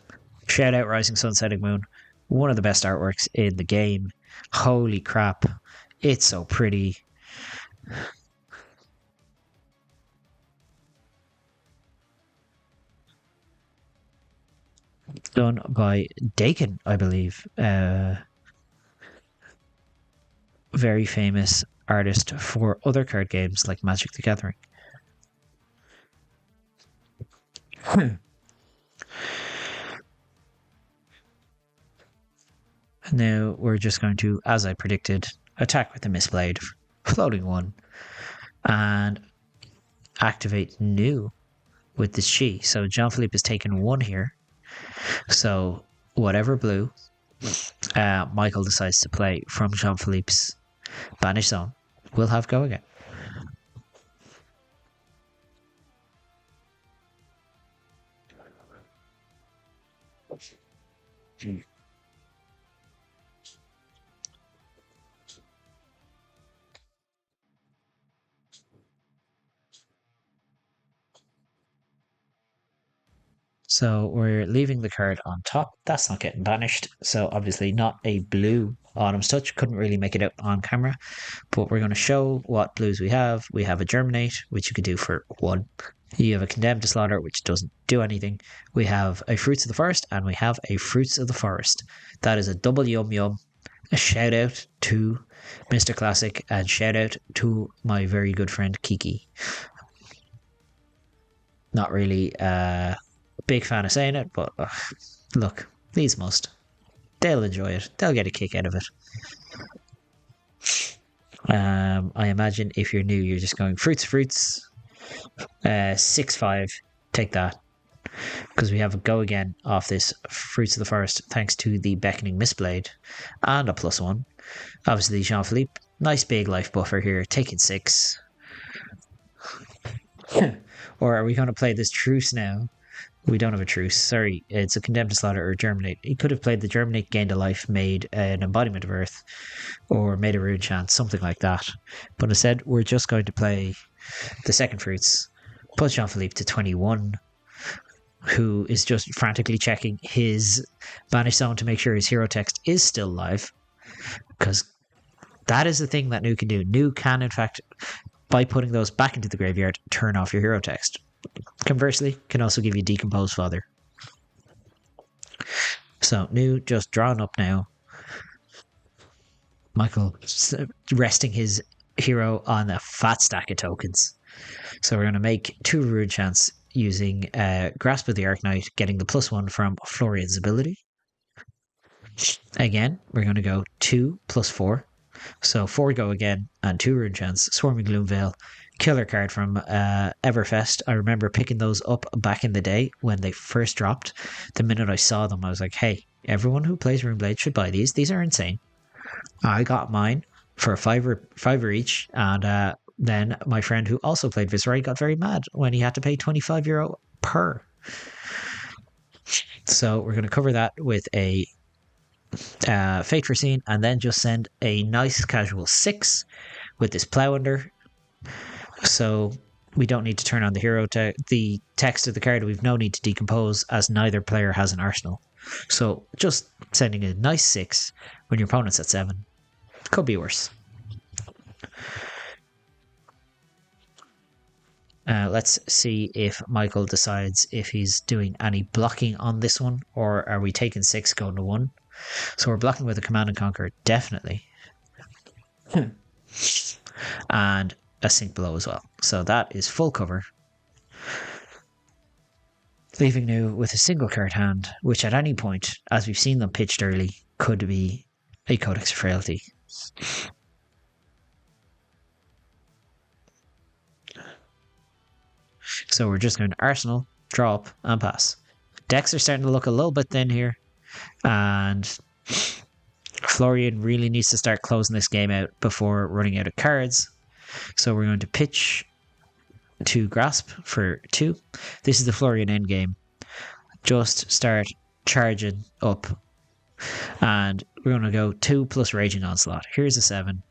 shout out Rising Sun, Setting Moon. One of the best artworks in the game. Holy crap. It's so pretty. Done by Dakin, I believe. Very famous artist for other card games like Magic the Gathering. Now we're just going to, as I predicted, attack with the Mistblade, floating 1, and activate new with this Chi. So Jean-Philippe has taken 1 here. So whatever blue Michael decides to play from Jean-Philippe's Banish Zone will have go again. So we're leaving the card on top. That's not getting banished. So obviously not a blue Autumn's Touch. Couldn't really make it out on camera. But we're going to show what blues we have. We have a Germinate, which you could do for 1. You have a Condemned to Slaughter, which doesn't do anything. We have a Fruits of the Forest, and we have a Fruits of the Forest. That is a double yum yum. A shout out to Mr. Classic, and shout out to my very good friend Kiki. Not really a big fan of saying it, but look, these must. They'll enjoy it. They'll get a kick out of it. I imagine if you're new, you're just going fruits, 6-5. Take that. Because we have a go again off this Fruits of the Forest, thanks to the Beckoning Mistblade and a +1. Obviously, Jean Philippe, nice big life buffer here, taking 6. Or are we going to play this Truce now? We don't have a Truce. Sorry, it's a Condemned to Slaughter or Germinate. He could have played the Germinate, gained a life, made an Embodiment of Earth, or made a Rude Chance, something like that. But instead, we're just going to play the second Fruits, put Jean Philippe to 21, who is just frantically checking his Banish Zone to make sure his hero text is still live. Because that is the thing that Nu can do. Nu can, in fact, by putting those back into the graveyard, turn off your hero text. Conversely, can also give you Decomposed Father. So, Nu just drawn up now. Michael resting his hero on a fat stack of tokens. So we're going to make 2 Rude Chance using Grasp of the Arknight, getting the +1 from Florian's ability. Again, we're going to go 2 + 4. So 4 go again, and 2 Rude Chance, Swarming Gloomveil, killer card from Everfest. I remember picking those up back in the day when they first dropped. The minute I saw them, I was like, hey, everyone who plays Runeblade should buy these. These are insane. I got mine for a fiver each, and then my friend who also played Viceroy got very mad when he had to pay €25 per. So we're going to cover that with a Fate Foreseen, and then just send a nice casual 6 with this Plow Under. So we don't need to turn on the hero the text of the card. We've no need to decompose, as neither player has an arsenal. So just sending a nice 6 when your opponent's at 7. Could be worse. Let's see if Michael decides if he's doing any blocking on this one, or are we taking 6 going to 1? So we're blocking with a Command and Conquer, definitely. And a Sink Below as well. So that is full cover. Leaving Nu with a single card hand, which at any point, as we've seen them pitched early, could be a Codex of Frailty. So we're just going to Arsenal, draw up, and pass. Decks are starting to look a little bit thin here, and Florian really needs to start closing this game out before running out of cards. So we're going to pitch to Grasp for 2. This is the Florian endgame. Just start charging up, and we're going to go 2 + Raging Onslaught. Here's a 7.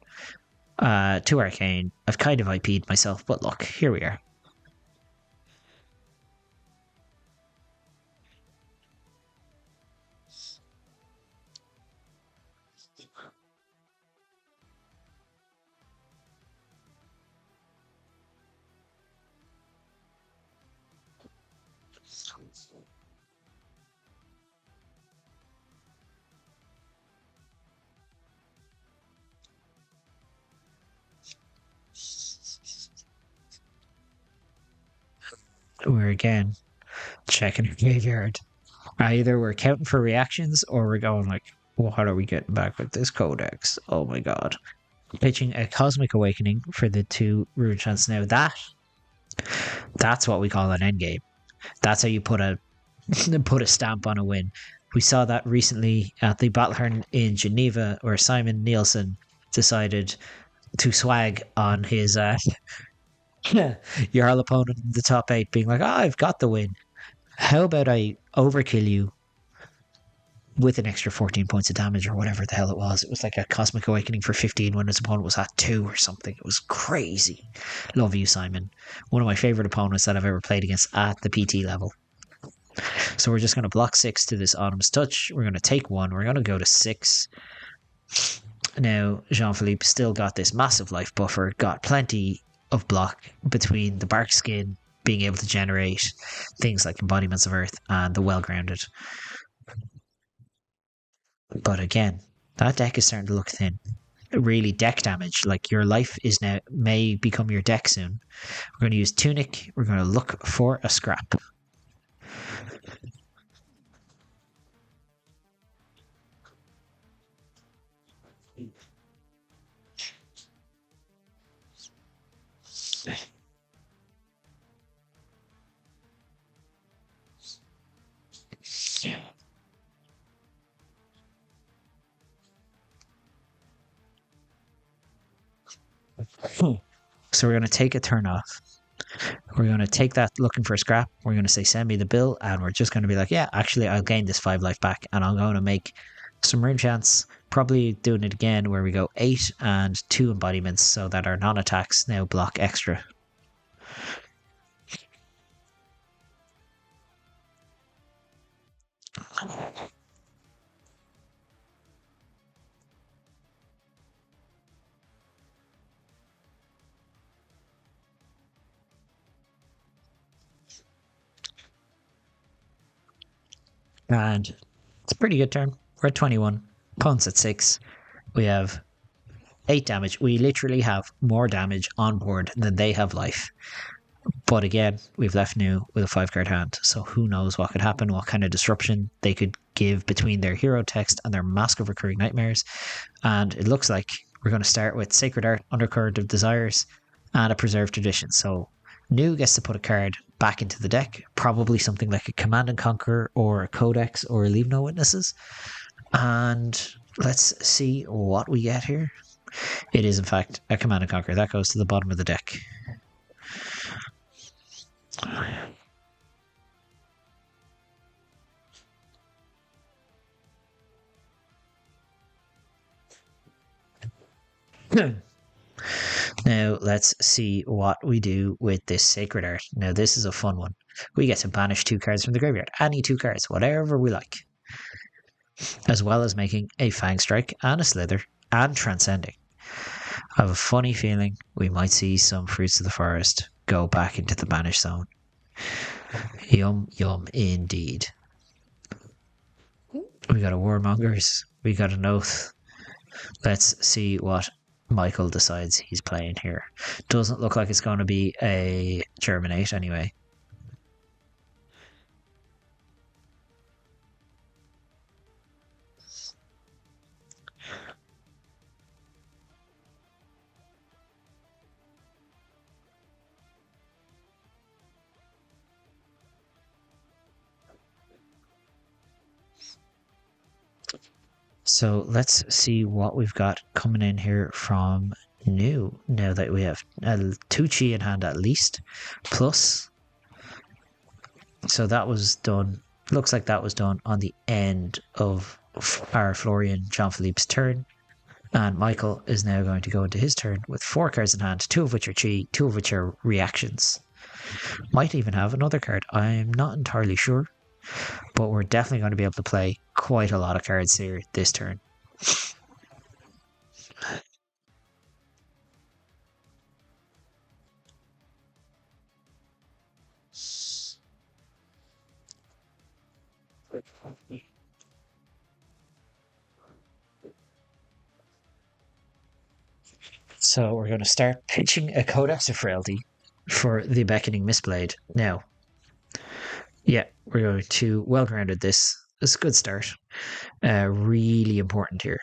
2 Arcane. I've kind of IP'd myself, but look, here we are. We're again checking our graveyard. Either we're counting for reactions, or we're going like, what are we getting back with this codex? Oh my god. Pitching a Cosmic Awakening for the 2 Rude Chance. Now that's what we call an endgame. That's how you put a stamp on a win. We saw that recently at the Battlehorn in Geneva, where Simon Nielsen decided to swag on his your opponent in the top 8, being like, I've got the win. How about I overkill you with an extra 14 points of damage, or whatever the hell it was. It was like a Cosmic Awakening for 15 when his opponent was at 2 or something. It was crazy. Love you, Simon. One of my favourite opponents that I've ever played against at the PT level. So we're just going to block 6 to this Autumn's Touch. We're going to take 1. We're going to go to 6. Now, Jean-Philippe still got this massive life buffer, got plenty of block between the Bark Skin being able to generate things like Embodiments of Earth and the Well-Grounded. But again, that deck is starting to look thin. Really, deck damage, like your life is now, may become your deck soon. We're going to use Tunic. We're going to look for a scrap. So we're going to take a turn off. We're going to take that looking for a scrap. We're going to say, send me the bill. And we're just going to be like, yeah, actually, I'll gain this 5 life back. And I'm going to make some rune chance. Probably doing it again where we go 8 and 2 embodiments so that our non-attacks now block extra. And it's a pretty good turn. We're at 21. Opponent's at 6. We have 8 damage. We literally have more damage on board than they have life. But again, we've left New with a 5-card hand. So who knows what could happen, what kind of disruption they could give between their hero text and their Mask of Recurring Nightmares. And it looks like we're going to start with Sacred Art, Undercurrent of Desires, and a Preserved Tradition. So New gets to put a card back into the deck, probably something like a Command and Conquer or a Codex or a Leave No Witnesses. And let's see what we get here. It is, in fact, a Command and Conquer. That goes to the bottom of the deck. Now, let's see what we do with this Sacred Art. Now, this is a fun one. We get to banish 2 cards from the graveyard. Any 2 cards, whatever we like. As well as making a Fang Strike and a Slither and Transcending. I have a funny feeling we might see some Fruits of the Forest go back into the banish zone. Yum, yum, indeed. We got a Warmongers. We got an Oath. Let's see what Michael decides he's playing here. Doesn't look like it's going to be a Germinate anyway. So let's see what we've got coming in here from New. Now that we have 2 Chi in hand at least. Plus. So that was done. Looks like that was done on the end of our Florian Jean-Philippe's turn. And Michael is now going to go into his turn with 4 cards in hand, 2 of which are Chi, 2 of which are reactions. Might even have another card. I'm not entirely sure. But we're definitely going to be able to play quite a lot of cards here this turn. So we're going to start pitching a Codex of Frailty for the Beckoning Mistblade. Now, yeah, we're going to well-grounded this. It's a good start. Really important here.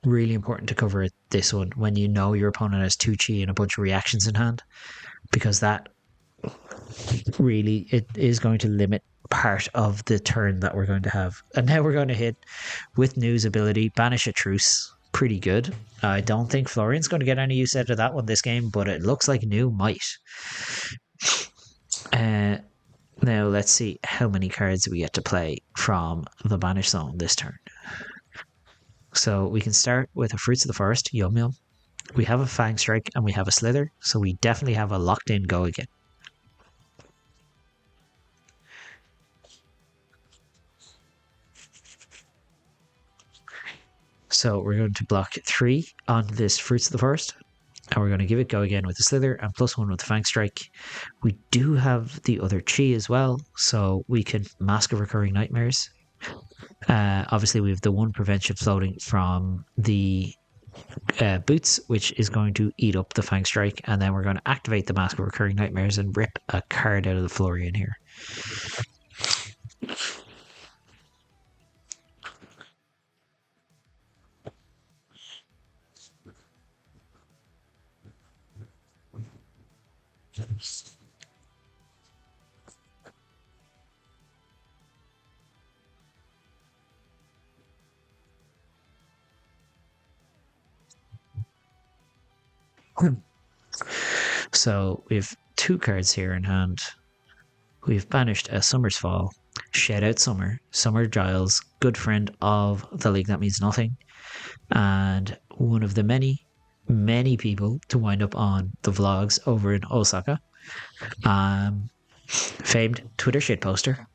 Really important to cover this one when you know your opponent has 2 Chi and a bunch of reactions in hand. Because that really, it is going to limit part of the turn that we're going to have. And now we're going to hit with New's ability, Banish a Truce. Pretty good. I don't think Florian's going to get any use out of that one this game, but it looks like New might. Now let's see how many cards we get to play from the Banish Zone this turn. So we can start with a Fruits of the Forest, Yum Yum. We have a Fang Strike and we have a Slither, so we definitely have a locked in go again. So we're going to block 3 on this Fruits of the Forest. And we're going to give it go again with the Slither and +1 with the Fang Strike. We do have the other Chi as well, so we can Mask of Recurring Nightmares. Obviously, we have the 1 prevention floating from the boots, which is going to eat up the Fang Strike. And then we're going to activate the Mask of Recurring Nightmares and rip a card out of the Florian here. So we have 2 cards here in hand. We've banished a Summer's Fall, Shed Out Summer, Summer Giles, good friend of the League That Means Nothing, and one of the many, many people to wind up on the vlogs over in Osaka. Famed Twitter shitposter.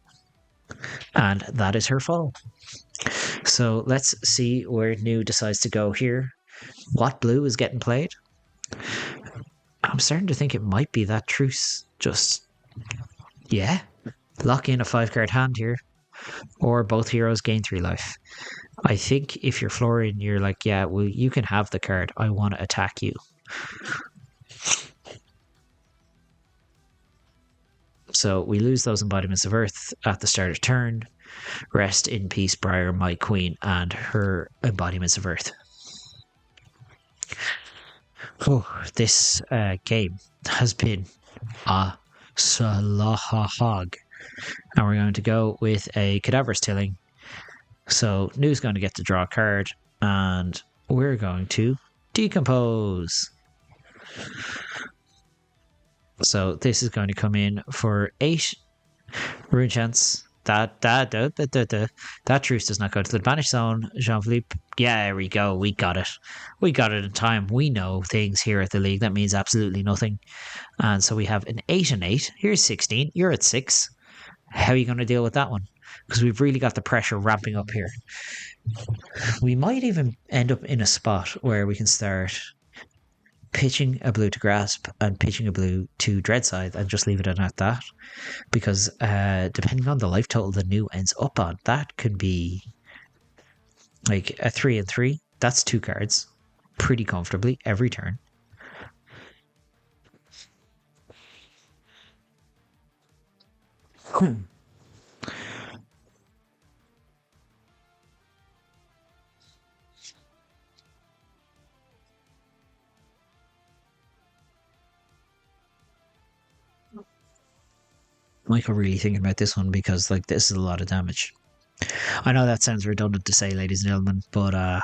And that is her fall. So let's see where New decides to go here. What blue is getting played? I'm starting to think it might be that Truce. Just, yeah. Lock in a 5-card hand here. Or both heroes gain 3 life. I think if you're Florian, you're like, yeah, well, you can have the card. I want to attack you. So we lose those embodiments of Earth at the start of turn. Rest in peace, Briar, my queen, and her embodiments of Earth. Oh, this game has been a slog. And we're going to go with a Cadaverous Tilling. So New's going to get to draw a card, and we're going to decompose. So this is going to come in for 8 rune chance. That Truce does not go to the Banish Zone. Jean-Philippe, yeah, there we go. We got it. We got it in time. We know things here at the League. That means absolutely nothing. And so we have an 8 and 8. Here's 16. You're at 6. How are you going to deal with that one? Because we've really got the pressure ramping up here. We might even end up in a spot where we can start pitching a blue to Grasp and pitching a blue to Dreadscythe and just leave it at that. Because depending on the life total the New ends up on, that could be like a 3 and 3. That's 2 cards pretty comfortably every turn. Michael really thinking about this one because like this is a lot of damage. I know that sounds redundant to say, ladies and gentlemen, but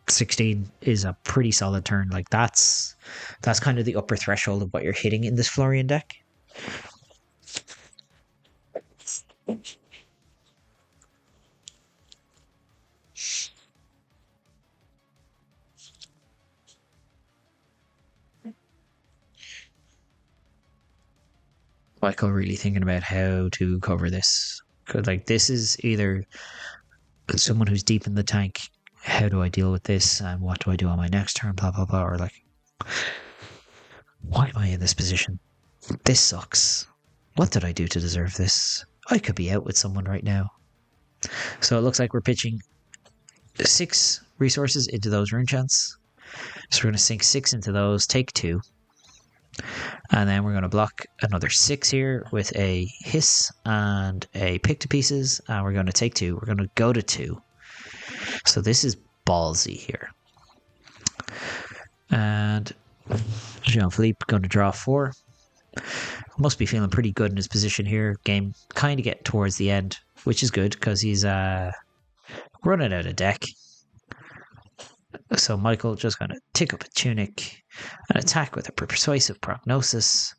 16 is a pretty solid turn. Like that's kind of the upper threshold of what you're hitting in this Florian deck. Michael really thinking about how to cover this. Cause like this is either someone who's deep in the tank. How do I deal with this? And what do I do on my next turn? Blah blah blah. Or like, why am I in this position? This sucks. What did I do to deserve this? I could be out with someone right now. So it looks like we're pitching 6 resources into those rune chants. So we're going to sink 6 into those, take 2. And then we're going to block another 6 here with a Hiss and a Pick to Pieces. And we're going to take 2. We're going to go to 2. So this is ballsy here. And Jean-Philippe going to draw 4. Must be feeling pretty good in his position here. Game kind of getting towards the end, which is good because he's running out of deck. So Michael just going to tick up a Tunic and attack with a Persuasive Prognosis.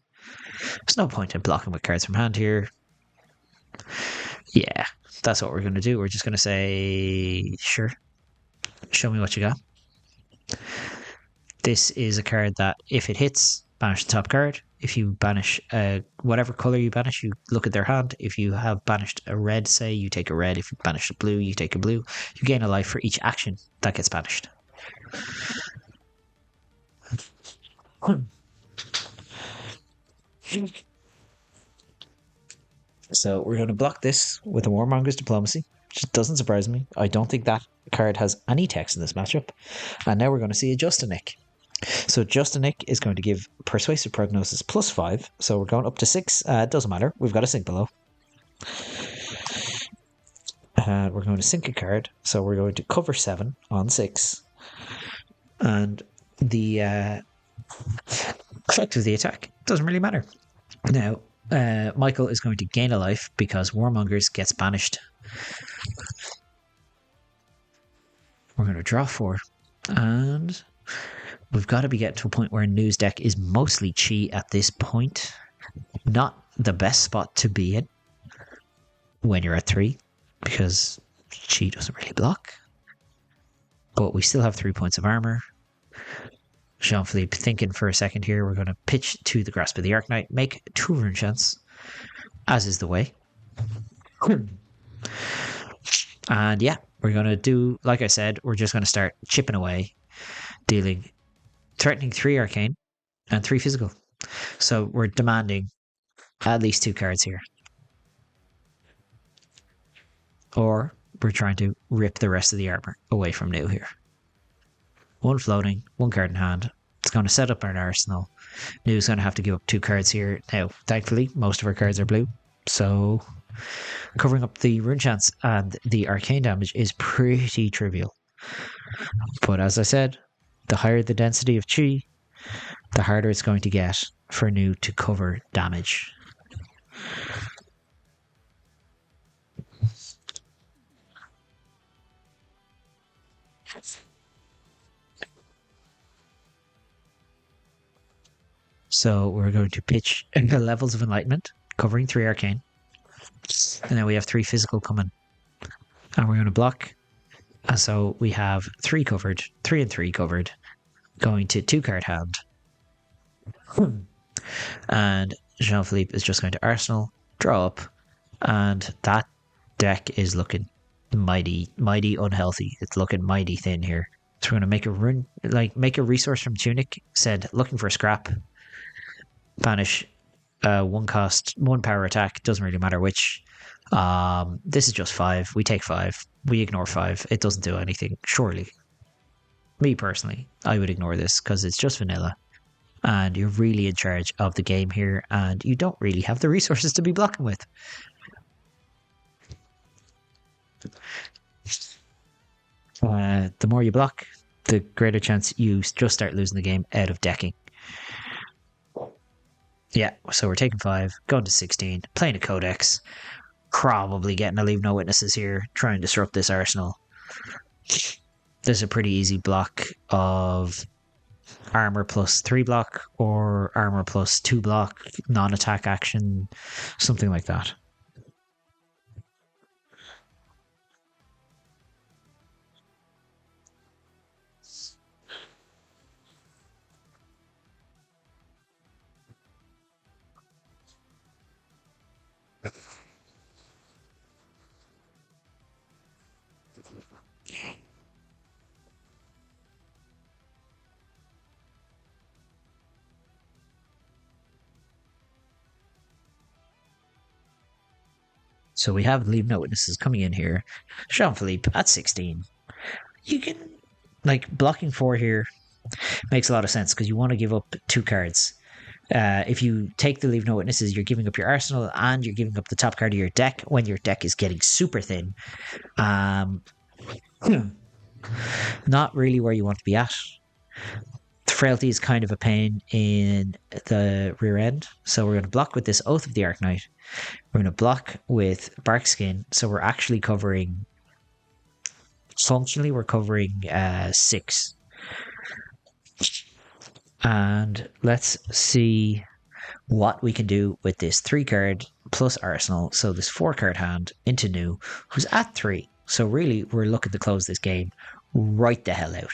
There's no point in blocking with cards from hand here. Yeah, that's what we're going to do. We're just going to say, sure, show me what you got. This is a card that if it hits, banish the top card. If you banish whatever color you banish, you look at their hand. If you have banished a red, say, you take a red. If you banish a blue, you take a blue. You gain a life for each action that gets banished. So we're going to block this with a Warmonger's Diplomacy, which doesn't surprise me. I don't think that card has any text in this matchup. And now we're going to see a Justinic. So Justinic is going to give Persuasive Prognosis +5. So we're going up to 6. It doesn't matter. We've got a sink below. And we're going to sink a card. So we're going to cover 7 on 6. And the effect of the attack doesn't really matter. Now, Michael is going to gain a life because Warmongers gets banished. We're going to draw 4. And we've got to be getting to a point where News deck is mostly Chi at this point. Not the best spot to be in when you're at 3, because Chi doesn't really block. But we still have 3 points of armor. Jean-Philippe thinking for a second here. We're going to pitch to the Grasp of the Arknight, make 2 rune chants, as is the way. And yeah, we're going to do, like I said, we're just going to start chipping away, threatening 3 arcane and 3 physical. So we're demanding at least 2 cards here. Or we're trying to rip the rest of the armor away from New here. 1 floating, 1 card in hand. It's going to set up our arsenal. New's going to have to give up 2 cards here. Now, thankfully, most of our cards are blue. So, covering up the rune chance and the arcane damage is pretty trivial. But as I said, the higher the density of Chi, the harder it's going to get for New to cover damage. So we're going to pitch the Levels of Enlightenment, covering 3 arcane. And then we have 3 physical coming. And we're going to block. And so we have 3 covered, 3 and 3 covered, going to 2 card hand. And Jean-Philippe is just going to Arsenal, draw up, and that deck is looking mighty unhealthy. It's looking mighty thin here. So we're going to make a resource from Tunic, said looking for a scrap. Banish 1 cost, 1 power attack, doesn't really matter which. This is just 5. We take 5. We ignore 5. It doesn't do anything, surely. Me personally, I would ignore this because it's just vanilla. And you're really in charge of the game here, and you don't really have the resources to be blocking with. The more you block, the greater chance you just start losing the game out of decking. Yeah, so we're taking 5, going to 16, playing a Codex, probably getting a Leave No Witnesses here, trying to disrupt this arsenal. There's a pretty easy block of armor +3 block or armor +2 block, non-attack action, something like that. So we have Leave No Witnesses coming in here. Jean-Philippe at 16. You can, blocking 4 here makes a lot of sense because you want to give up 2 cards. If you take the Leave No Witnesses, you're giving up your arsenal and you're giving up the top card of your deck when your deck is getting super thin. Not really where you want to be at. Frailty is kind of a pain in the rear end. So we're going to block with this Oath of the Arknight. We're going to block with Barkskin. So we're actually covering... Functionally, we're covering 6. And let's see what we can do with this 3 card plus Arsenal. So this 4 card hand into New, who's at 3. So really, we're looking to close this game right the hell out.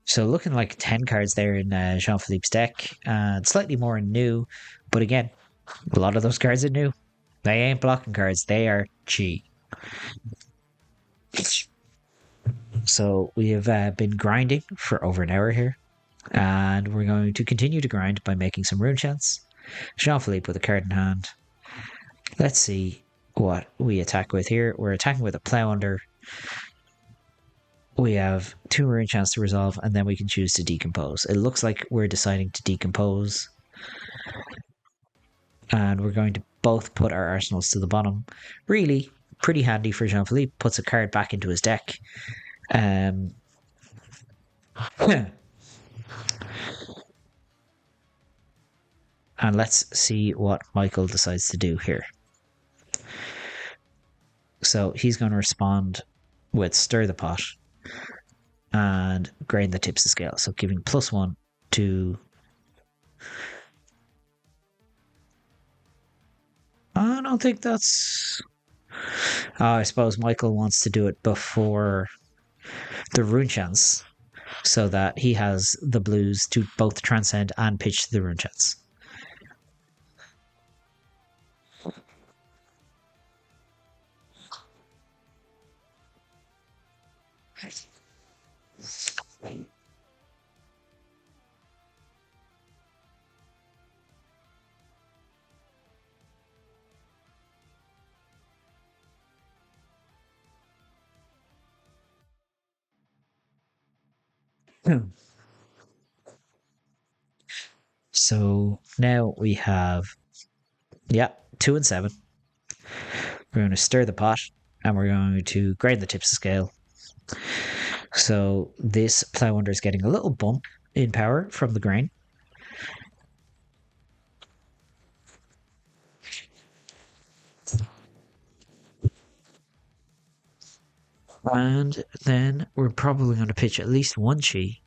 So looking like 10 cards there in Jean-Philippe's deck, and slightly more in new, but again, a lot of those cards are new. They ain't blocking cards, they are Chi. So we have been grinding for over an hour here, and we're going to continue to grind by making some rune chants. Jean-Philippe with a card in hand. Let's see what we attack with here. We're attacking with a Plow Under. We have 2 rune chants to resolve, and then we can choose to decompose. It looks like we're deciding to decompose. And we're going to both put our arsenals to the bottom. Really, pretty handy for Jean-Philippe. Puts a card back into his deck. And let's see what Michael decides to do here. So he's going to respond with Stir the Pot and Grain the Tips of Scale. So giving +1 to... I don't think that's... I suppose Michael wants to do it before the rune chants so that he has the blues to both transcend and pitch the rune chants. So now we have, 2 and 7. We're going to Stir the Pot and we're going to Grain the Tips of Scale. So this Plow Under is getting a little bump in power from the grain. And then we're probably going to pitch at least 1 Chi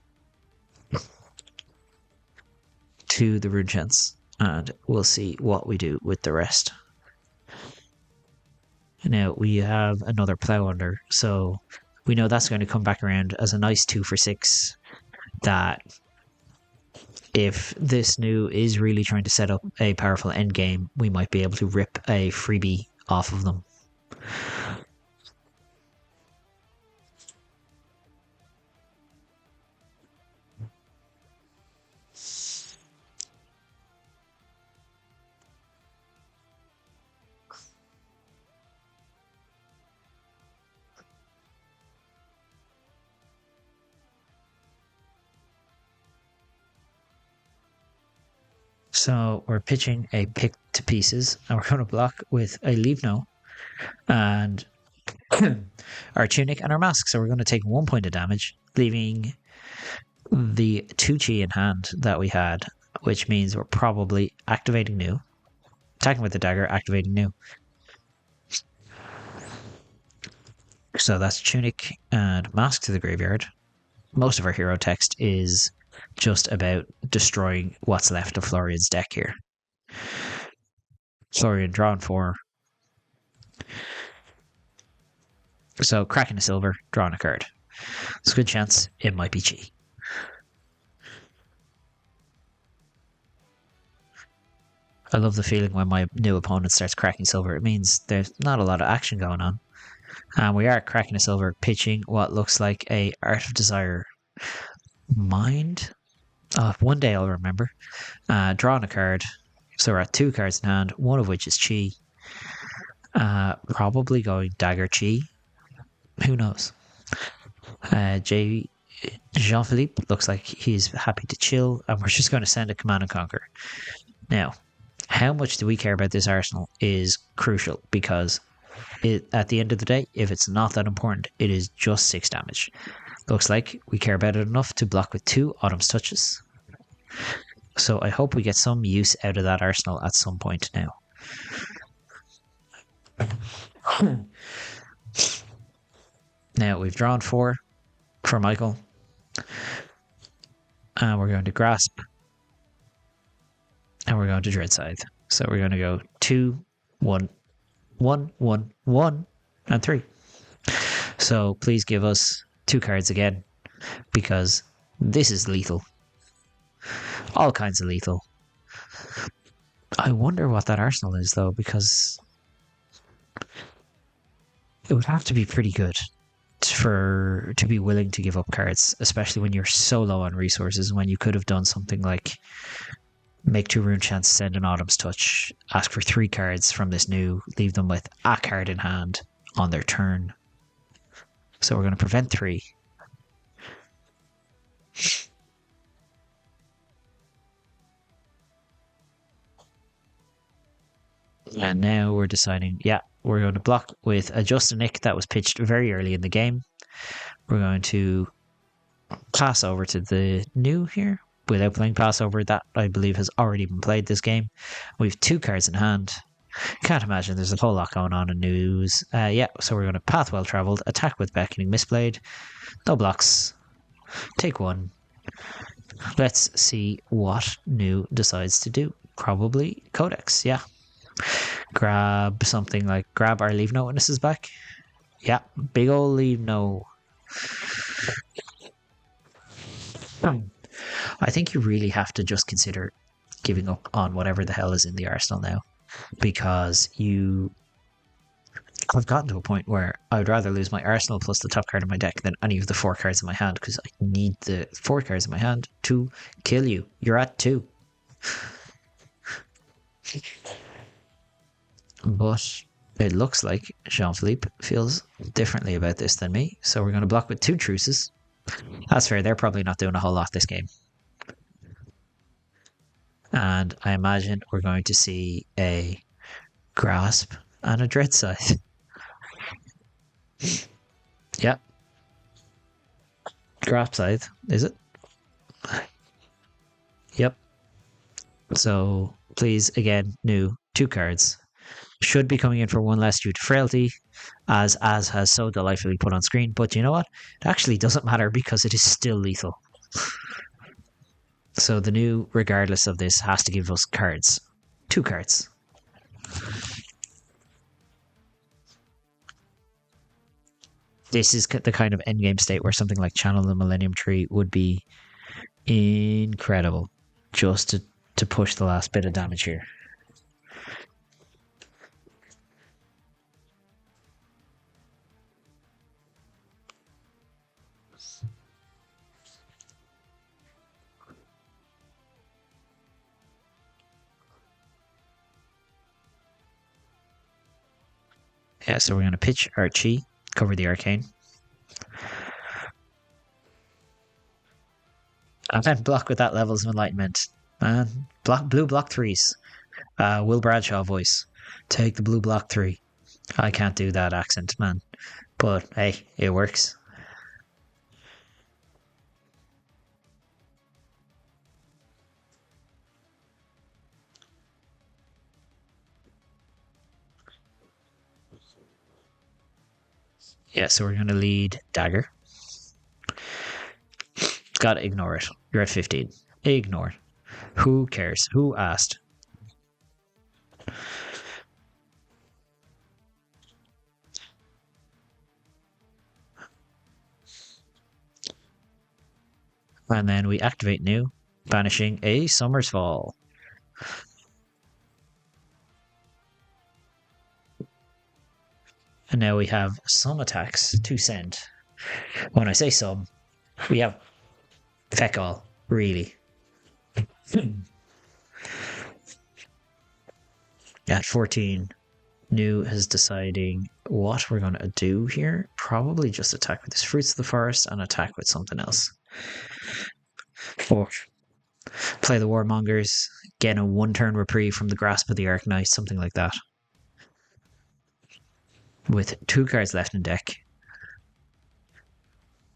to the rune chants, and we'll see what we do with the rest. Now we have another Plow Under, so we know that's going to come back around as a nice 2 for 6 that if this new is really trying to set up a powerful end game, we might be able to rip a freebie off of them. So we're pitching a Pick to Pieces, and we're going to block with a Leave No, and our Tunic and our Mask. So we're going to take 1 point of damage, leaving the 2 Chi in hand that we had, which means we're probably activating New. Attacking with the dagger, activating New. So that's Tunic and Mask to the graveyard. Most of our hero text is just about destroying what's left of Florian's deck here. Florian drawing 4. So cracking a silver, drawing a card. There's a good chance it might be Chi. I love the feeling when my new opponent starts cracking silver. It means there's not a lot of action going on. And we are cracking a silver, pitching what looks like a Art of Desire Mind. One day I'll remember. Drawing a card. So we're at 2 cards in hand, one of which is Chi. Probably going Dagger Chi. Who knows? Jean-Philippe looks like he's happy to chill, and we're just going to send a Command and Conquer. Now, how much do we care about this arsenal is crucial, because at the end of the day, if it's not that important, it is just 6 damage. Looks like we care about it enough to block with 2 Autumn's Touches. So I hope we get some use out of that arsenal at some point now. Now we've drawn 4 for Michael. And we're going to Grasp. And we're going to Dread Scythe. So we're going to go 2, 1, 1, 1, 1, and 3. So please give us 2 cards again, because This is lethal. All kinds of lethal. I wonder what that arsenal is, though, because it would have to be pretty good to be willing to give up cards, especially when you're so low on resources, when you could have done something like make 2 rune chance, send an Autumn's Touch, ask for 3 cards from this new, leave them with a card in hand on their turn. So we're going to prevent 3. And now we're deciding, yeah, we're going to block with a Just a Nick that was pitched very early in the game. We're going to pass over to the new here without playing pass over. That, I believe, has already been played this game. We have 2 cards in hand. Can't imagine there's a whole lot going on in news. Yeah, so we're going to Path Well Travelled, attack with Beckoning Misplayed. No blocks. Take 1. Let's see what new decides to do. Probably Codex, yeah. Grab something like, grab our Leave No Witnesses back. Yeah, big old Leave No. I think you really have to just consider giving up on whatever the hell is in the arsenal now, because I've gotten to a point where I would rather lose my arsenal plus the top card in my deck than any of the 4 cards in my hand, because I need the 4 cards in my hand to kill you. You're at 2. But it looks like Jean-Philippe feels differently about this than me, so we're going to block with 2 truces. That's fair, they're probably not doing a whole lot this game. And I imagine we're going to see a Grasp and a Dread Scythe. Yep. Grasp Scythe, is it? Yep. So, please, again, new 2 cards. Should be coming in for 1 less due to frailty, as has so delightfully put on screen. But you know what? It actually doesn't matter because it is still lethal. So the new, regardless of this, has to give us cards. 2 cards. This is the kind of endgame state where something like Channel the Millennium Tree would be incredible, just to push the last bit of damage here. Yeah, so we're going to pitch Archie, cover the Arcane. And then block with that Levels of Enlightenment. Man, blue block 3s. Will Bradshaw voice. Take the blue block 3. I can't do that accent, man. But hey, it works. Yeah, so we're going to lead Dagger. Gotta ignore it. You're at 15. Ignore. Who cares? Who asked? And then we activate new, banishing a Summer's Fall. And now we have some attacks to send. When I say some, we have feck all, really. At 14, new is deciding what we're going to do here. Probably just attack with this Fruits of the Forest and attack with something else. 4. Play the Warmongers, get a 1-turn reprieve from the Grasp of the Arknight, something like that. With 2 cards left in deck.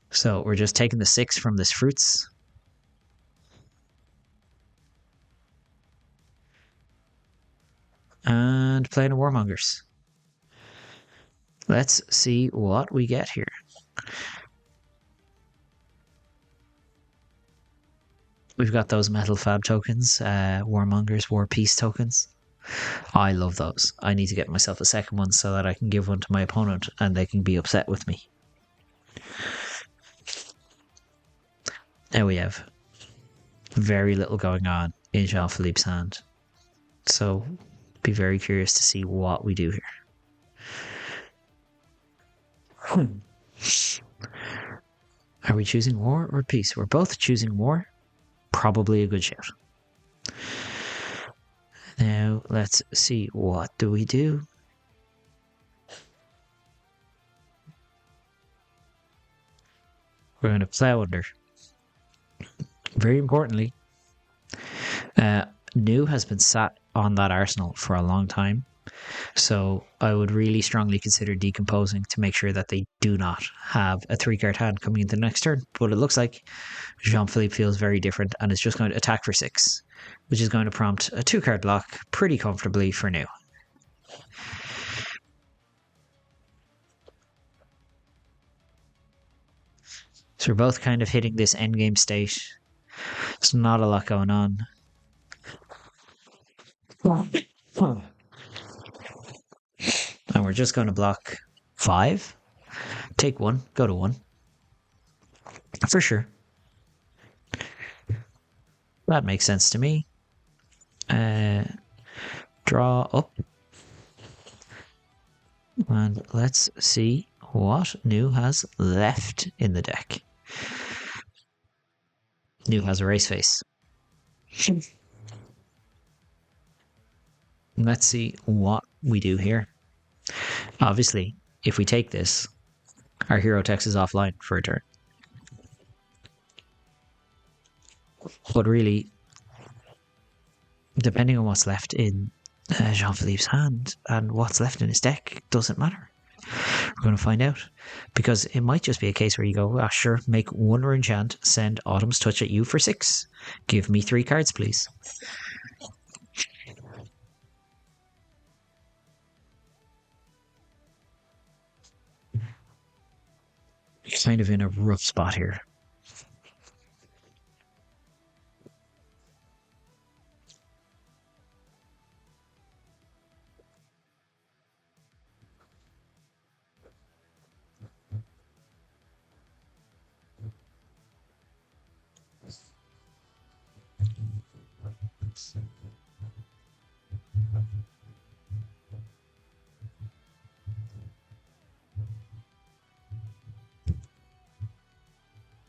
So we're just taking the 6 from this Fruits. And playing a Warmongers. Let's see what we get here. We've got those Metal Fab tokens, Warmongers, War Peace tokens. I love those. I need to get myself a second one so that I can give one to my opponent and they can be upset with me. Now we have very little going on in Jean-Philippe's hand. So be very curious to see what we do here. Are we choosing war or peace? We're both choosing war. Probably a good shout. Now let's see, what do we do? We're going to plow under. Very importantly, New has been sat on that arsenal for a long time. So I would really strongly consider decomposing to make sure that they do not have a 3-card hand coming into the next turn. But it looks like Jean-Philippe feels very different and is just going to attack for 6, which is going to prompt a 2-card block pretty comfortably for New. So we're both kind of hitting this endgame state. There's not a lot going on. And we're just going to block 5. Take 1, go to 1. For sure. That makes sense to me. Draw up. And let's see what New has left in the deck. New has a race face. Let's see what we do here. Obviously, if we take this, our hero text is offline for a turn. But really, depending on what's left in Jean-Philippe's hand and what's left in his deck, doesn't matter. We're going to find out. Because it might just be a case where you go, sure, make 1 rune chant, send Autumn's Touch at you for 6. Give me 3 cards, please. Kind of in a rough spot here.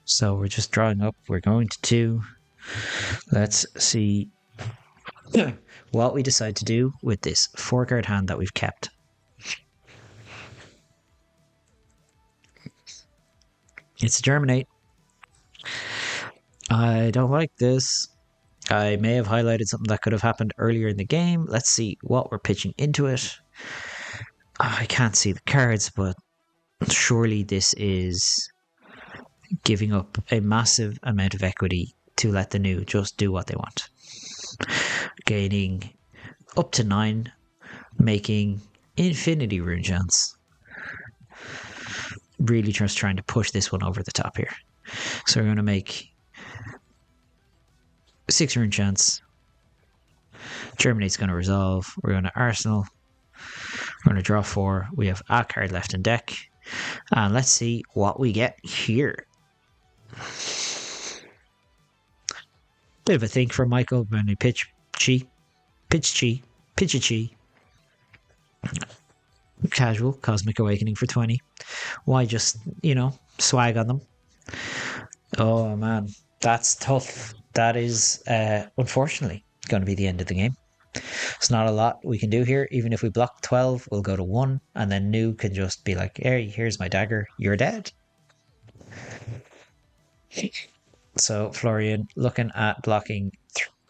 So we're just drawing up. We're going to 2. Let's see what we decide to do with this 4-card hand that we've kept. It's a Germinate. I don't like this. I may have highlighted something that could have happened earlier in the game. Let's see what we're pitching into it. I can't see the cards, but surely this is giving up a massive amount of equity to let the New just do what they want. Gaining up to 9, making infinity rune chance. Really just trying to push this one over the top here. So we're going to make 6 rune chance. Germinate's going to resolve. We're going to Arsenal. We're going to draw 4. We have a card left in deck. And let's see what we get here. Bit of a think for Michael when he pitch chi. Pitch a chi. Casual, Cosmic Awakening for 20. Why just, swag on them? Oh man, that's tough. That is, unfortunately, going to be the end of the game. There's not a lot we can do here. Even if we block 12, we'll go to 1, and then New can just be like, hey, here's my dagger, you're dead. So Florian looking at blocking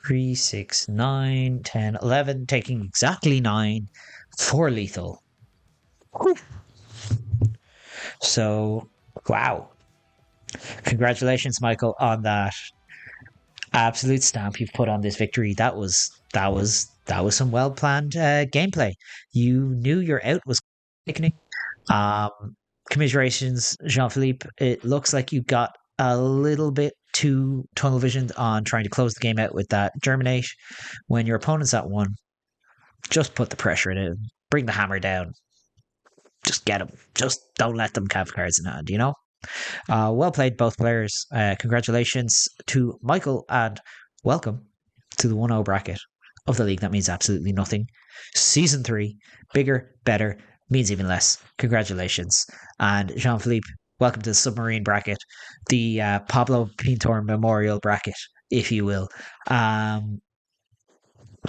3, 6, 9, 10, 11, taking exactly 9 for lethal. Whew. So, wow. Congratulations, Michael, on that absolute stamp you've put on this victory. That was some well planned gameplay. You knew your out was thickening. Commiserations, Jean-Philippe. It looks like you got a little bit too tunnel visioned on trying to close the game out with that Germinate. When your opponent's at 1, just put the pressure in it. Bring the hammer down. Just get them. Just don't let them have cards in hand, Well played, both players. Congratulations to Michael, and welcome to the 1-0 bracket of the league that means absolutely nothing. Season 3, bigger, better, means even less. Congratulations. And Jean-Philippe, welcome to the submarine bracket, the Pablo Pintor Memorial bracket, if you will. So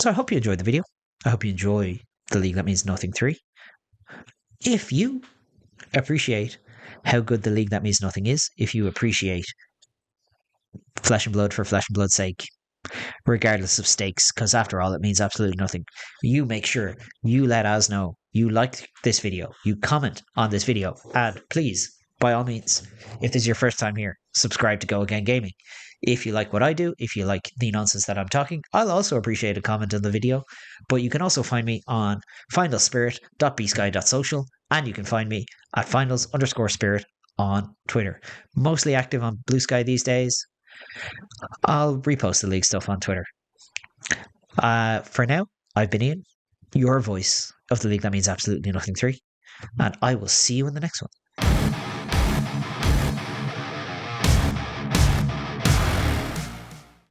I hope you enjoyed the video. I hope you enjoy the League That Means Nothing 3. If you appreciate how good the League That Means Nothing is, if you appreciate flesh and blood for flesh and blood's sake, regardless of stakes, because after all, it means absolutely nothing, you make sure you let us know you like this video, you comment on this video, and please, by all means, if this is your first time here, subscribe to Go Again Gaming. If you like what I do, if you like the nonsense that I'm talking, I'll also appreciate a comment on the video. But you can also find me on finalspirit.bsky.social, and you can find me at finals_spirit on Twitter. Mostly active on Blue Sky these days. I'll repost the league stuff on Twitter. For now, I've been Ian, your voice of the League That Means Absolutely Nothing 3, and I will see you in the next one.